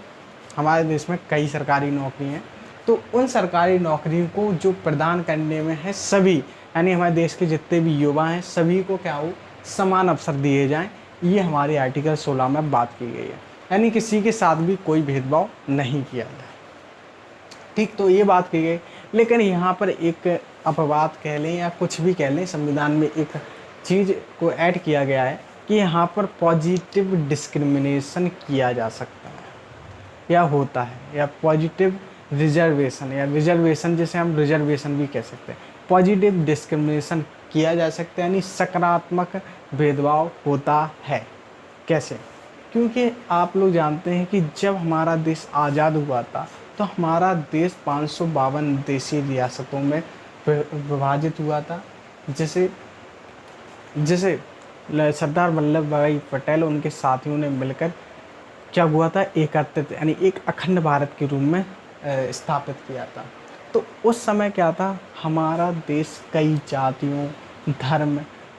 हमारे देश में कई सरकारी नौकरी हैं, तो उन सरकारी नौकरियों को जो प्रदान करने में है सभी, यानी हमारे देश के जितने भी युवा हैं सभी को क्या हो? समान अवसर दिए जाएं। ये हमारे आर्टिकल 16 में बात की गई है, यानी किसी के साथ भी कोई भेदभाव नहीं किया जाए। ठीक, तो ये बात की गई। लेकिन यहाँ पर एक अपवाद कह लें या कुछ भी कह लें, संविधान में एक चीज़ को ऐड किया गया है कि यहाँ पर पॉजिटिव डिस्क्रिमिनेशन किया जा सकता है या होता है, या पॉजिटिव रिजर्वेशन या रिजर्वेशन, जिसे हम रिजर्वेशन भी कह सकते हैं। पॉजिटिव डिस्क्रिमिनेशन किया जा सकता है, यानी सकारात्मक भेदभाव होता है। कैसे? क्योंकि आप लोग जानते हैं कि जब हमारा देश आज़ाद हुआ था तो हमारा देश 552 देशी रियासतों में विभाजित हुआ था। जैसे जैसे सरदार वल्लभ भाई पटेल उनके साथियों ने मिलकर क्या हुआ था, एकत्रित यानी एक अखंड भारत के रूप में स्थापित किया था। तो उस समय क्या था, हमारा देश कई जातियों, धर्म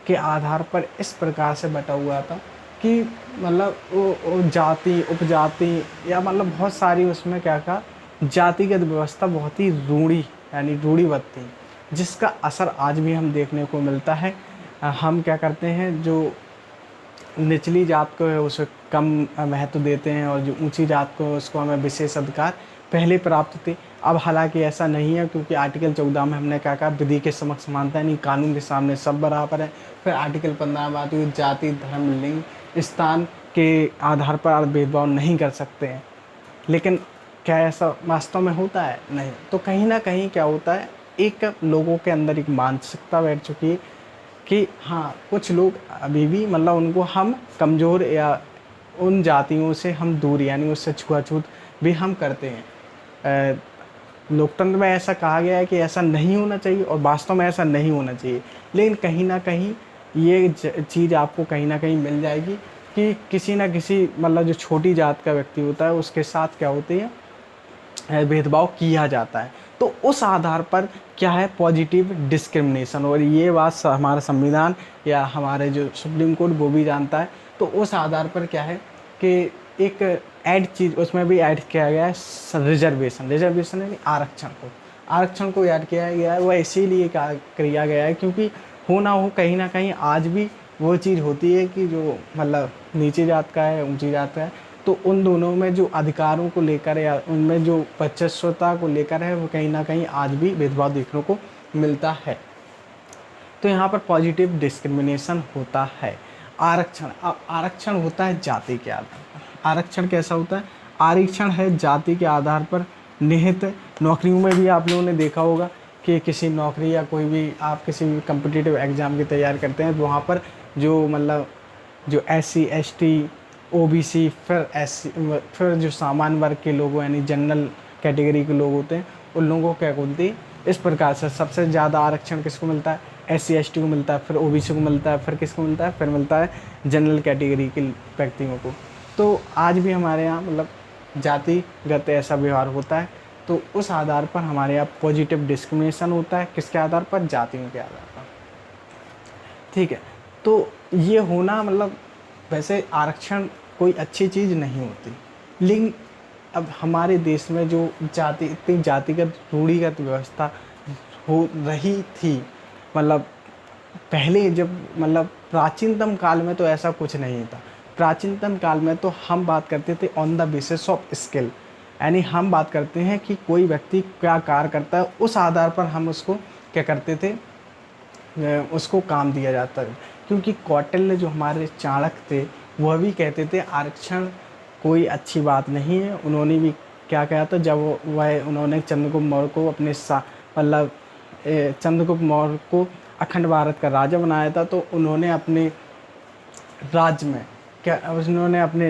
के आधार पर इस प्रकार से बटा हुआ था कि मतलब वो जाति, उपजाति या मतलब बहुत सारी उसमें क्या कहा, जातिगत व्यवस्था बहुत ही रूढ़ी यानी रूढ़िवत थी, जिसका असर आज भी हम देखने को मिलता है। हम क्या करते हैं, जो निचली जात को है उसे कम महत्व देते हैं और जो ऊंची जात को है उसको हमें विशेष अधिकार पहले प्राप्त थे। अब हालांकि ऐसा नहीं है, क्योंकि आर्टिकल 14 में हमने क्या कहा, विधि के समक्ष समानता यानी कानून के सामने सब बराबर है। फिर आर्टिकल 15 में बात हुई जाति, धर्म, लिंग, स्थान के आधार पर आप भेदभाव नहीं कर सकते हैं। लेकिन क्या ऐसा वास्तव में होता है? नहीं। तो कहीं ना कहीं क्या होता है, एक लोगों के अंदर एक मानसिकता बैठ चुकी है कि हाँ, कुछ लोग अभी भी मतलब उनको हम कमज़ोर या उन जातियों से हम दूर यानी उससे छुआछूत भी हम करते हैं। लोकतंत्र में ऐसा कहा गया है कि ऐसा नहीं होना चाहिए और वास्तव में ऐसा नहीं होना चाहिए। लेकिन कहीं ना कहीं ये चीज़ आपको कहीं ना कहीं मिल जाएगी कि किसी ना किसी मतलब जो छोटी जात का व्यक्ति होता है उसके साथ क्या होती है, भेदभाव किया जाता है। तो उस आधार पर क्या है, पॉजिटिव डिस्क्रिमिनेशन, और ये बात हमारा संविधान या हमारे जो सुप्रीम कोर्ट वो भी जानता है। तो उस आधार पर क्या है कि एक ऐड चीज़ उसमें भी ऐड किया गया है, रिजर्वेशन यानी आरक्षण को ऐड किया गया है। वह इसीलिए किया गया है क्योंकि हो ना हो कहीं ना कहीं आज भी वो चीज़ होती है कि जो मतलब नीची जात का है, ऊंची जात का है, तो उन दोनों में जो अधिकारों को लेकर या उनमें जो वर्चस्वता को लेकर है वो कहीं ना कहीं आज भी भेदभाव देखने को मिलता है। तो यहाँ पर पॉजिटिव डिस्क्रिमिनेशन होता है। आरक्षण, अब आरक्षण होता है जाति के आधार पर। आरक्षण कैसा होता है? आरक्षण है जाति के आधार पर निहित नौकरियों में भी आप लोगों ने देखा होगा कि किसी नौकरी या कोई भी आप किसी भी कम्पिटिटिव एग्ज़ाम की तैयारी करते हैं तो वहाँ पर जो मतलब जो SC ST OBC फिर जो सामान्य वर्ग के लोग यानी जनरल कैटेगरी के लोग होते हैं उन लोगों को क्या बोलते हैं, इस प्रकार से सबसे ज़्यादा आरक्षण किसको मिलता है? SC ST को मिलता है, फिर OBC को मिलता है, फिर किसको मिलता है? फिर मिलता है जनरल कैटेगरी के व्यक्तियों को। तो आज भी हमारे यहाँ मतलब जातिगत ऐसा व्यवहार होता है। तो उस आधार पर हमारे यहाँ पॉजिटिव डिस्क्रिमिनेशन होता है। किसके आधार पर? जातियों के आधार पर। ठीक है। तो ये होना मतलब वैसे आरक्षण कोई अच्छी चीज़ नहीं होती, लेकिन अब हमारे देश में जो इतनी जातिगत रूढ़िगत व्यवस्था हो रही थी, मतलब पहले जब मतलब प्राचीनतम काल में तो ऐसा कुछ नहीं था। प्राचीनतम काल में तो हम बात करते थे on the basis of skill, यानी हम बात करते हैं कि कोई व्यक्ति क्या कार्य करता है उस आधार पर हम उसको क्या करते थे, उसको काम दिया जाता है। क्योंकि कौटिल्य जो हमारे चाणक्य थे वह भी कहते थे आरक्षण कोई अच्छी बात नहीं है। उन्होंने भी क्या कहा था जब उन्होंने चंद्रगुप्त मौर्य को अपने मतलब चंद्रगुप्त मौर्य को अखंड भारत का राजा बनाया था, तो उन्होंने अपने राज्य में उन्होंने अपने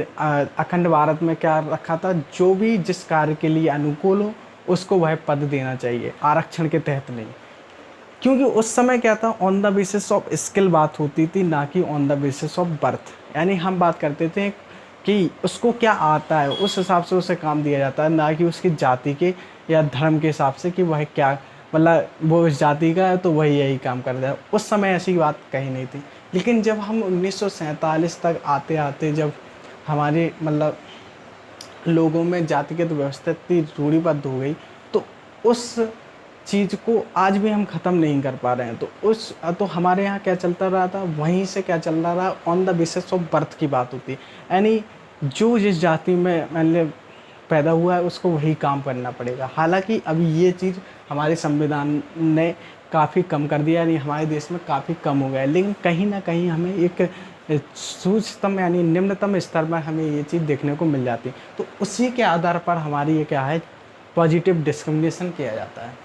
अखंड भारत में क्या रखा था, जो भी जिस कार्य के लिए अनुकूल हो उसको वह पद देना चाहिए, आरक्षण के तहत नहीं। क्योंकि उस समय क्या था, on the basis of skill बात होती थी, ना कि on the basis of birth. यानी हम बात करते थे कि उसको क्या आता है उस हिसाब से उसे काम दिया जाता है, ना कि उसकी जाति के या धर्म के हिसाब से कि वह क्या मतलब वो इस जाति का है तो वही यही काम कर रहा है। उस समय ऐसी बात कहीं नहीं थी। लेकिन जब हम 1947 तक आते आते जब हमारे मतलब लोगों में जातिगत व्यवस्था इतनी रूढ़िबद्ध हो गई, तो उस चीज़ को आज भी हम ख़त्म नहीं कर पा रहे हैं। तो हमारे यहाँ क्या चलता रहा था, वहीं से क्या चल रहा on the basis of birth की बात होती है। यानी जो जिस जाति में मतलब पैदा हुआ है उसको वही काम करना पड़ेगा। हालांकि अभी ये चीज़ हमारे संविधान ने काफ़ी कम कर दिया, यानी हमारे देश में काफ़ी कम हो गया है। लेकिन कहीं ना कहीं हमें एक सूक्ष्मतम यानी निम्नतम स्तर पर हमें ये चीज़ देखने को मिल जाती है। तो उसी के आधार पर हमारी ये क्या है, पॉजिटिव डिस्क्रिमिनेशन किया जाता है।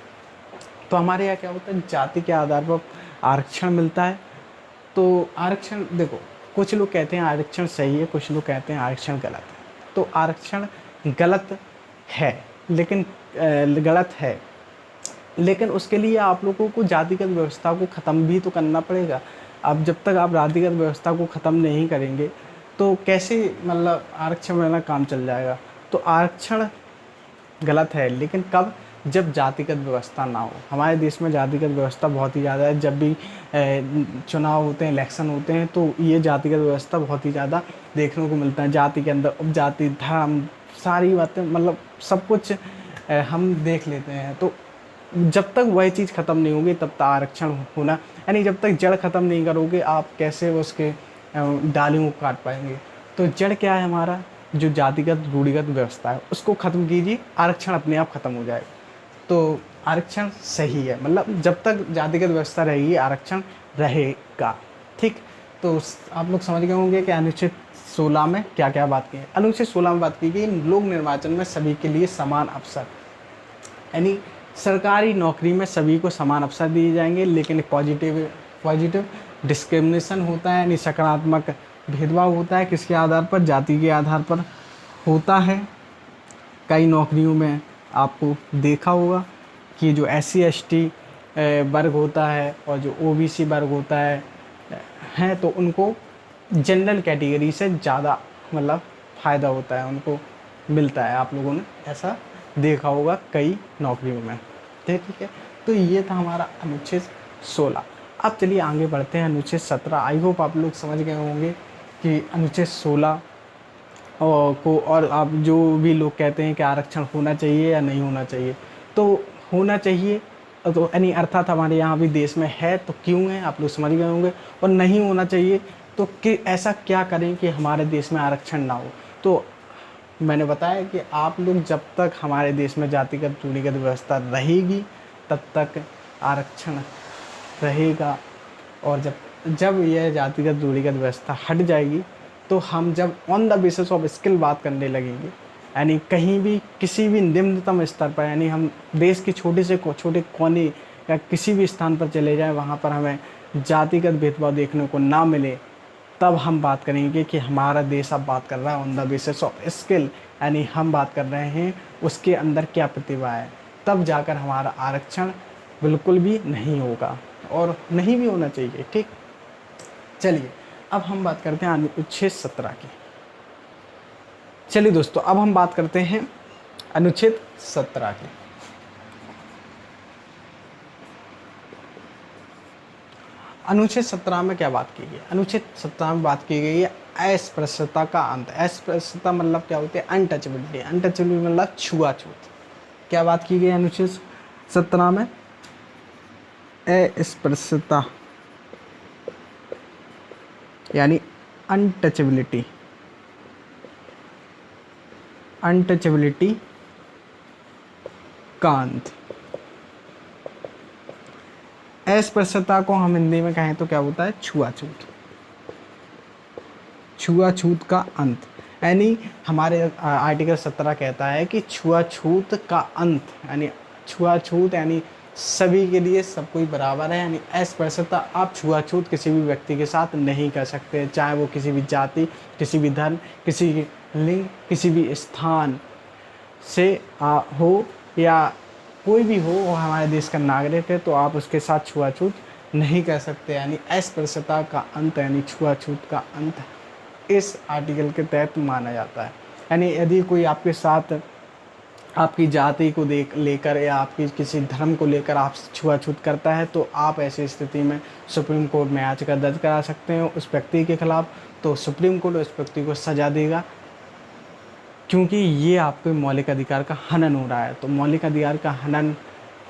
तो हमारे यहाँ क्या होता है, जाति के आधार पर आरक्षण मिलता है। तो आरक्षण देखो, कुछ लोग कहते हैं आरक्षण सही है, कुछ लोग कहते हैं आरक्षण गलत है। तो आरक्षण गलत है, लेकिन लेकिन उसके लिए आप लोगों को जातिगत व्यवस्था को ख़त्म भी तो करना पड़ेगा। अब जब तक आप जातिगत व्यवस्था को ख़त्म नहीं करेंगे तो कैसे मतलब आरक्षण वाला काम चल जाएगा। तो आरक्षण गलत है, लेकिन कब, जब जातिगत व्यवस्था ना हो। हमारे देश में जातिगत व्यवस्था बहुत ही ज़्यादा है। जब भी चुनाव होते हैं, इलेक्शन होते हैं, तो ये जातिगत व्यवस्था बहुत ही ज़्यादा देखने को मिलता है। जाति के अंदर उपजाति, धर्म, सारी बातें मतलब सब कुछ हम देख लेते हैं। तो जब तक वह चीज़ ख़त्म नहीं होगी तब तक आरक्षण होना, यानी जब तक जड़ ख़त्म नहीं करोगे आप कैसे उसके डालियों को काट पाएंगे। तो जड़ क्या है हमारा, जो जातिगत रूढ़िगत व्यवस्था है उसको ख़त्म कीजिए, आरक्षण अपने आप ख़त्म हो जाएगा। तो आरक्षण सही है, मतलब जब तक जातिगत व्यवस्था रहेगी आरक्षण रहेगा। ठीक, तो आप लोग समझ गए होंगे कि अनुच्छेद 16 में क्या क्या बात की है। अनुच्छेद 16 में बात की गई लोक निर्वाचन में सभी के लिए समान अवसर, यानी सरकारी नौकरी में सभी को समान अवसर दिए जाएंगे, लेकिन पॉजिटिव डिस्क्रिमिनेशन होता है, यानी सकारात्मक भेदभाव होता है। किसके आधार पर, जाति के आधार पर होता है। कई नौकरियों में आपको देखा होगा कि जो SC ST वर्ग होता है और जो OBC वर्ग होता है तो उनको जनरल कैटेगरी से ज़्यादा मतलब फ़ायदा होता है, उनको मिलता है। आप लोगों ने ऐसा देखा होगा कई नौकरियों में। ठीक है, तो ये था हमारा अनुच्छेद 16। अब चलिए आगे बढ़ते हैं अनुच्छेद 17। आई होप आप लोग समझ गए होंगे कि अनुच्छेद 16 को, और आप जो भी लोग कहते हैं कि आरक्षण होना चाहिए या नहीं होना चाहिए, तो होना चाहिए। तो यानी अर्थात हमारे यहाँ भी देश में है तो क्यों है, आप लोग समझ गए होंगे। और नहीं होना चाहिए तो कि ऐसा क्या करें कि हमारे देश में आरक्षण ना हो। तो मैंने बताया कि आप लोग जब तक हमारे देश में जातिगत रूढ़िगत व्यवस्था रहेगी तब तक आरक्षण रहेगा, और जब यह जातिगत रूढ़िगत व्यवस्था हट जाएगी तो हम जब on the basis of skill बात करने लगेंगे, यानी कहीं भी किसी भी निम्नतम स्तर पर, यानी हम देश के छोटे कोने या किसी भी स्थान पर चले जाएं, वहाँ पर हमें जातिगत भेदभाव देखने को ना मिले, तब हम बात करेंगे कि हमारा देश अब बात कर रहा है on the basis of skill, यानी हम बात कर रहे हैं उसके अंदर क्या प्रतिभा है। तब जाकर हमारा आरक्षण बिल्कुल भी नहीं होगा और नहीं भी होना चाहिए। ठीक, चलिए अब हम बात करते हैं अनुच्छेद 17 की। चलिए दोस्तों, अब हम बात करते हैं अनुच्छेद 17 की। अनुच्छेद 17 में क्या बात की गई? अनुच्छेद 17 में बात की गई है अस्पृश्यता का अंत। अस्पृश्यता मतलब क्या होती है? अनटचेबिलिटी। अनटचेबिलिटी मतलब छुआछूत। क्या बात की गई अनुच्छेद 17 में? अस्पृश्यता यानी अनटचेबिलिटी। अनटचेबिलिटी का अंत। अस्पृश्यता को हम हिंदी में कहें तो क्या होता है? छुआछूत। छुआछूत का अंत, यानी हमारे आर्टिकल 17 कहता है कि छुआछूत का अंत, यानी छुआछूत यानी सभी के लिए सब कोई बराबर है। यानी अस्पृश्यता, आप छुआछूत किसी भी व्यक्ति के साथ नहीं कर सकते, चाहे वो किसी भी जाति, किसी भी धर्म, किसी लिंग, किसी भी स्थान से हो या कोई भी हो, वो हमारे देश का नागरिक है, तो आप उसके साथ छुआछूत नहीं कर सकते। यानी अस्पृश्यता का अंत यानी छुआछूत का अंत इस आर्टिकल के तहत माना जाता है। यानी यदि कोई आपके साथ आपकी जाति को लेकर या आपकी किसी धर्म को लेकर आप छुआछूत करता है, तो आप ऐसी स्थिति में सुप्रीम कोर्ट में याचिका दर्ज करा सकते हैं उस व्यक्ति के खिलाफ। तो सुप्रीम कोर्ट उस व्यक्ति को सजा देगा, क्योंकि ये आपके मौलिक अधिकार का हनन हो रहा है। तो मौलिक अधिकार का हनन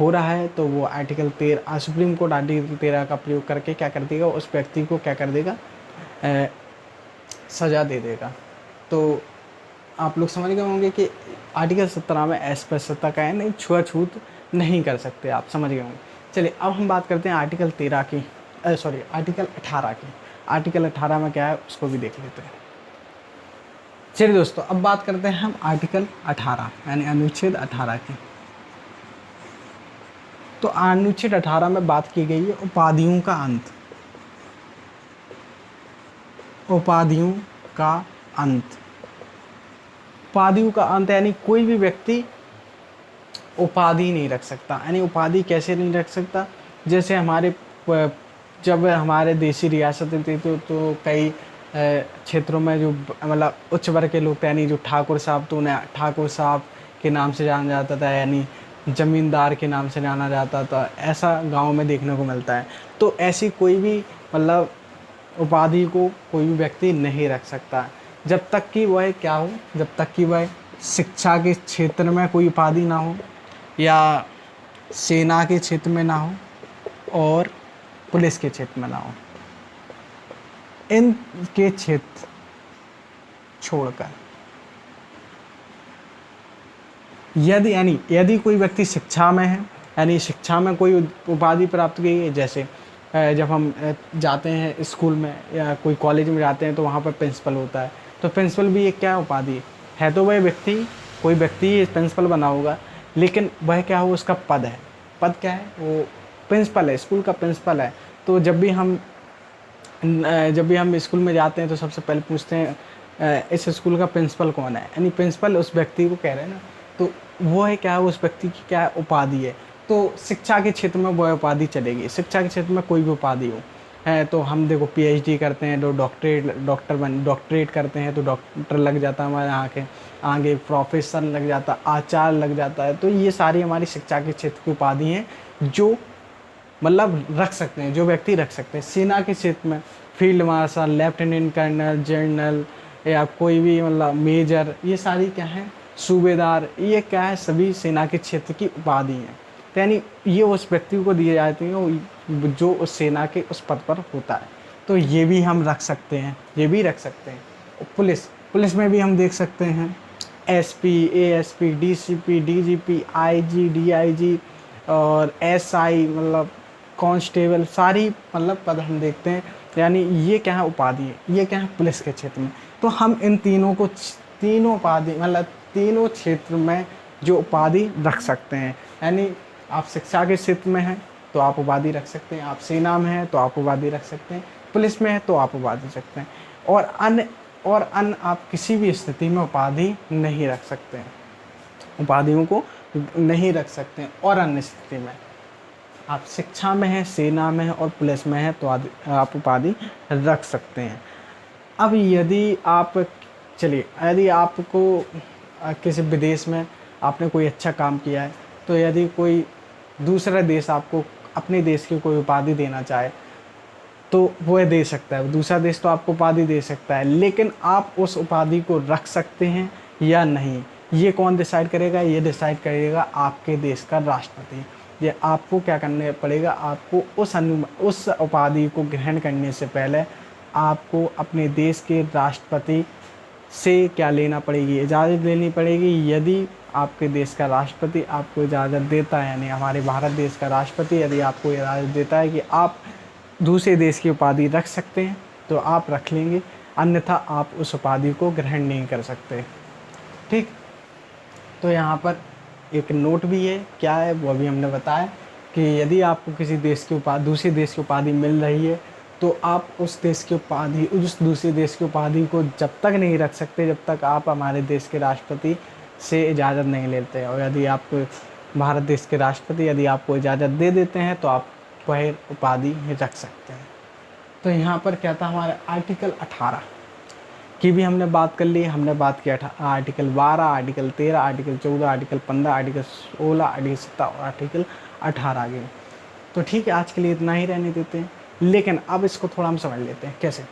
हो रहा है तो वो आर्टिकल 13, सुप्रीम कोर्ट आर्टिकल 13 का प्रयोग करके क्या कर देगा? उस व्यक्ति को क्या कर देगा? सजा दे देगा। तो आप लोग समझ गए होंगे कि आर्टिकल 17 में अस्पृश्यता का है नहीं, छुआछूत नहीं कर सकते, आप समझ गए होंगे। चलिए अब हम बात करते हैं आर्टिकल 13 की, आर्टिकल 18 की। आर्टिकल 18 में क्या है उसको भी देख लेते हैं। चलिए दोस्तों, अब बात करते हैं हम आर्टिकल 18 यानी अनुच्छेद 18 की। तो अनुच्छेद 18 में बात की गई है उपाधियों का अंत। उपाधियों का अंत, उपाधियों का अंत यानी कोई भी व्यक्ति उपाधि नहीं रख सकता। यानी उपाधि कैसे नहीं रख सकता, जैसे जब हमारे देसी रियासतें थी तो कई क्षेत्रों में जो मतलब उच्च वर्ग के लोग थे, यानी जो ठाकुर साहब, तो उन्हें ठाकुर साहब के नाम से जाना जाता था, यानी ज़मींदार के नाम से जाना जाता था। ऐसा गांव में देखने को मिलता है। तो ऐसी कोई भी मतलब उपाधि को कोई भी व्यक्ति नहीं रख सकता जब तक कि वह क्या हो, जब तक कि वह शिक्षा के क्षेत्र में कोई उपाधि ना हो, या सेना के क्षेत्र में ना हो, और पुलिस के क्षेत्र में ना हो। इन के क्षेत्र छोड़कर यदि कोई व्यक्ति शिक्षा में है, यानी शिक्षा में कोई उपाधि प्राप्त की है, जैसे जब हम जाते हैं स्कूल में या कोई कॉलेज में जाते हैं तो वहाँ पर प्रिंसिपल होता है, तो प्रिंसिपल भी एक क्या उपाधि है। तो वह व्यक्ति, कोई व्यक्ति प्रिंसिपल बना होगा, लेकिन वह क्या हो, उसका पद है। पद क्या है, वो प्रिंसिपल है, स्कूल का प्रिंसिपल है। तो जब भी हम स्कूल में जाते हैं तो सबसे पहले पूछते हैं इस स्कूल का प्रिंसिपल कौन है, यानी प्रिंसिपल उस व्यक्ति को कह रहे हैं ना। तो वो है क्या, उस व्यक्ति की क्या उपाधि है। तो शिक्षा के क्षेत्र में वह उपाधि चलेगी। शिक्षा के क्षेत्र में कोई भी उपाधि हो है, तो हम देखो PhD करते हैं तो डॉक्टरेट करते हैं तो डॉक्टर लग जाता है हमारे आगे प्रोफेसर लग जाता, आचार्य लग जाता है। तो ये सारी हमारी शिक्षा के क्षेत्र की उपाधि हैं जो मतलब रख सकते हैं, जो व्यक्ति रख सकते हैं। सेना के क्षेत्र में field marshal, lieutenant colonel, general, या कोई भी मतलब मेजर, ये सारी क्या है, सूबेदार, ये क्या है, सभी सेना के क्षेत्र की उपाधि हैं। तो यानी ये उस व्यक्ति को दिए जाते हैं जो उस सेना के उस पद पर होता है। तो ये भी हम रख सकते हैं, ये भी रख सकते हैं। पुलिस में भी हम देख सकते हैं SP, ASP, DCP, DGP, IG, DIG और SI, मतलब कांस्टेबल, सारी मतलब पद हम देखते हैं। यानी ये क्या है, उपाधि है। ये क्या है, पुलिस के क्षेत्र में। तो हम इन तीनों उपाधि मतलब तीनों क्षेत्र में जो उपाधि रख सकते हैं। यानी आप शिक्षा के क्षेत्र में हैं तो आप उपाधि रख सकते हैं, आप सेना में हैं तो आप उपाधि रख सकते हैं, पुलिस में है तो आप उपाधि रख सकते हैं, और अन्य आप किसी भी स्थिति में उपाधि नहीं रख सकते हैं, उपाधियों को नहीं रख सकते हैं। और अन्य स्थिति में आप शिक्षा में हैं, सेना में है और पुलिस में है तो आप उपाधि रख सकते हैं। अब यदि आपको किसी विदेश में आपने कोई अच्छा काम किया है, तो यदि कोई दूसरा देश आपको अपने देश की कोई उपाधि देना चाहे तो वह दे सकता है। दूसरा देश तो आपको उपाधि दे सकता है, लेकिन आप उस उपाधि को रख सकते हैं या नहीं, ये कौन डिसाइड करेगा? ये डिसाइड करेगा आपके देश का राष्ट्रपति। ये आपको क्या करने पड़ेगा, आपको उस उपाधि को ग्रहण करने से पहले आपको अपने देश के राष्ट्रपति से क्या लेना पड़ेगी, इजाज़त लेनी पड़ेगी। यदि आपके देश का राष्ट्रपति आपको इजाज़त देता है, यानी हमारे भारत देश का राष्ट्रपति यदि आपको इजाज़त देता है कि आप दूसरे देश की उपाधि रख सकते हैं तो आप रख लेंगे, अन्यथा आप उस उपाधि को ग्रहण नहीं कर सकते। ठीक, तो यहाँ पर एक नोट भी है, क्या है वो अभी हमने बताया कि यदि आपको किसी देश की दूसरे देश की उपाधि मिल रही है तो आप उस दूसरे देश की उपाधि को जब तक नहीं रख सकते जब तक आप हमारे देश के राष्ट्रपति से इजाज़त नहीं लेते। और यदि आपको भारत देश के राष्ट्रपति यदि आपको इजाज़त दे देते हैं तो आप वह उपाधि रख सकते हैं। तो यहाँ पर क्या था, हमारे आर्टिकल 18 की भी हमने बात कर ली। हमने बात किया article 12, article 13, article 14, article 15, article 16, article 17 और आर्टिकल 18 के। तो ठीक है, आज के लिए इतना ही रहने देते हैं, लेकिन अब इसको थोड़ा हम समझ लेते हैं कैसे।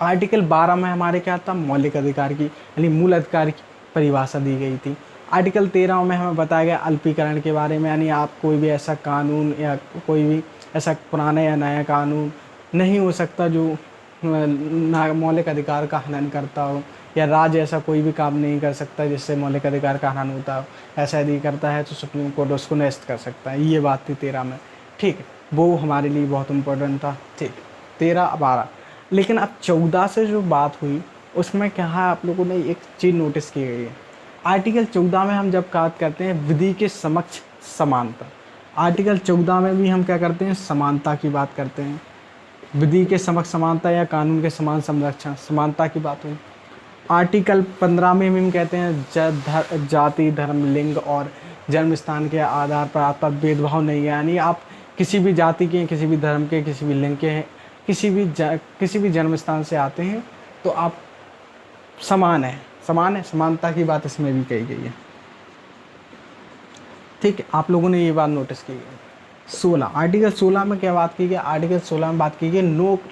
आर्टिकल 12 में हमारे क्या था, मौलिक अधिकार की यानी मूल अधिकार की परिभाषा दी गई थी। आर्टिकल 13 में हमें बताया गया अल्पीकरण के बारे में, यानी आप कोई भी ऐसा कानून या कोई भी ऐसा पुराना या नया कानून नहीं हो सकता जो मौलिक अधिकार का हनन करता हो, या राज्य ऐसा कोई भी काम नहीं कर सकता जिससे मौलिक अधिकार का हनन होता हो। ऐसा यदि करता है तो सुप्रीम कोर्ट उसको निरस्त कर सकता है। ये बात थी 13 में। ठीक है, वो हमारे लिए बहुत इम्पोर्टेंट था। ठीक, 13 12। लेकिन अब 14 से जो बात हुई उसमें क्या है, आप लोगों ने एक चीज़ नोटिस की गई है। आर्टिकल 14 में हम जब बात करते हैं विधि के समक्ष समानता, आर्टिकल 14 में भी हम क्या करते हैं, समानता की बात करते हैं। विधि के समक्ष समानता या कानून के समान संरक्षण, समानता की बात हुई। आर्टिकल 15 में भी हम कहते हैं जाति, धर्म, लिंग और जन्म स्थान के आधार पर आपका भेदभाव नहीं है, यानी आप किसी भी जाति के, किसी भी धर्म के, किसी भी लिंग के हैं, किसी भी जन्म स्थान से आते हैं तो आप समान है, समानता की बात इसमें भी कही गई है। ठीक है, आप लोगों ने ये बात नोटिस की है। 16 आर्टिकल 16 में क्या बात की गई, आर्टिकल 16 में बात की गई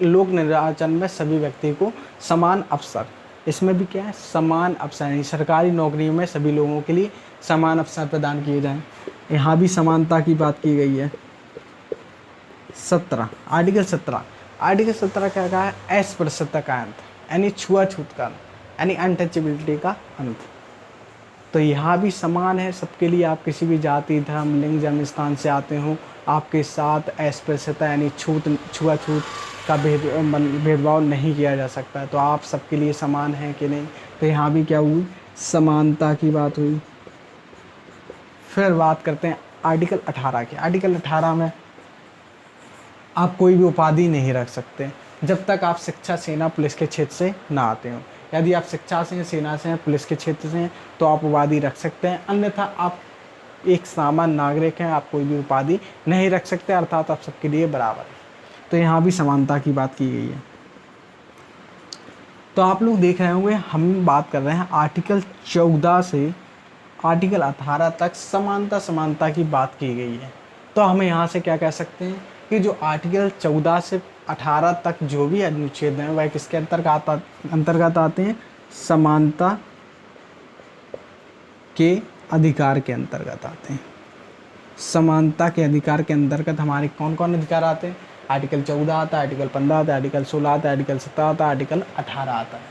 लोक निर्वाचन में सभी व्यक्ति को समान अवसर। इसमें भी क्या है, समान अवसर, यानी सरकारी नौकरियों में सभी लोगों के लिए समान अवसर प्रदान किए जाएं। यहाँ भी समानता की बात की गई है। 17 आर्टिकल 17 क्या कहा है, अस्पृश्यता का अंत, यानी छुआछूत का, यानी अनटचेबिलिटी का अंत। तो यहाँ भी समान है सबके लिए, आप किसी भी जाति, धर्म, लिंग, जन्म स्थान से आते हो, आपके साथ अस्पृश्यता यानी छुआछूत का भेदभाव नहीं किया जा सकता है। तो आप सबके लिए समान हैं कि नहीं, तो यहाँ भी क्या हुई, समानता की बात हुई। फिर बात करते हैं आर्टिकल 18 की। आर्टिकल 18 में आप कोई भी उपाधि नहीं रख सकते जब तक आप शिक्षा, सेना, पुलिस के क्षेत्र से ना आते हो। यदि आप शिक्षा से हैं, सेना से हैं, पुलिस के क्षेत्र से हैं तो आप उपाधि रख सकते हैं, अन्यथा आप एक सामान्य नागरिक हैं, आप कोई भी उपाधि नहीं रख सकते, अर्थात आप सबके लिए बराबर है। तो यहाँ भी समानता की बात की गई है। तो आप लोग देख रहे होंगे हम बात कर रहे हैं आर्टिकल 14 से आर्टिकल 18 तक समानता की बात की गई है। तो हमें यहाँ से क्या कह सकते हैं कि जो आर्टिकल 14 से 18 तक जो भी अनुच्छेद हैं वह किसके अंतर्गत आते हैं, समानता के अधिकार के अंतर्गत आते हैं। समानता के अधिकार के अंतर्गत हमारे कौन कौन अधिकार आते हैं, आर्टिकल 14 आता है, आर्टिकल 15 आता है, आर्टिकल 16 आता है, आर्टिकल 17 आता है, आर्टिकल 18 आता है।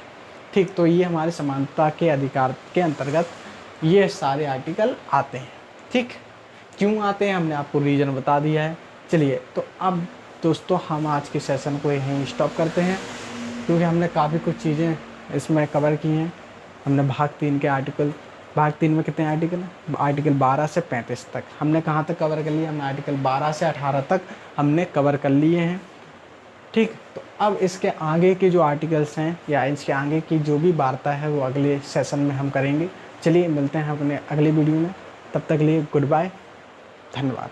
ठीक, तो ये हमारे समानता के अधिकार के अंतर्गत ये सारे आर्टिकल आते हैं। ठीक, क्यों आते हैं हमने आपको रीज़न बता दिया है। चलिए, तो अब दोस्तों हम आज के सेशन को यहीं स्टॉप करते हैं, क्योंकि हमने काफ़ी कुछ चीज़ें इसमें कवर की हैं। हमने भाग 3 के आर्टिकल, भाग 3 में कितने आर्टिकल हैं, आर्टिकल 12 से 35 तक हमने कहाँ तक कवर कर लिया, हमने आर्टिकल 12 से 18 तक हमने कवर कर लिए हैं। ठीक, तो अब इसके आगे के जो आर्टिकल्स हैं या इसके आगे की जो भी वार्ता है वो अगले सेशन में हम करेंगे। चलिए मिलते हैं अपने अगली वीडियो में, तब तक के लिए गुड बाय, धन्यवाद।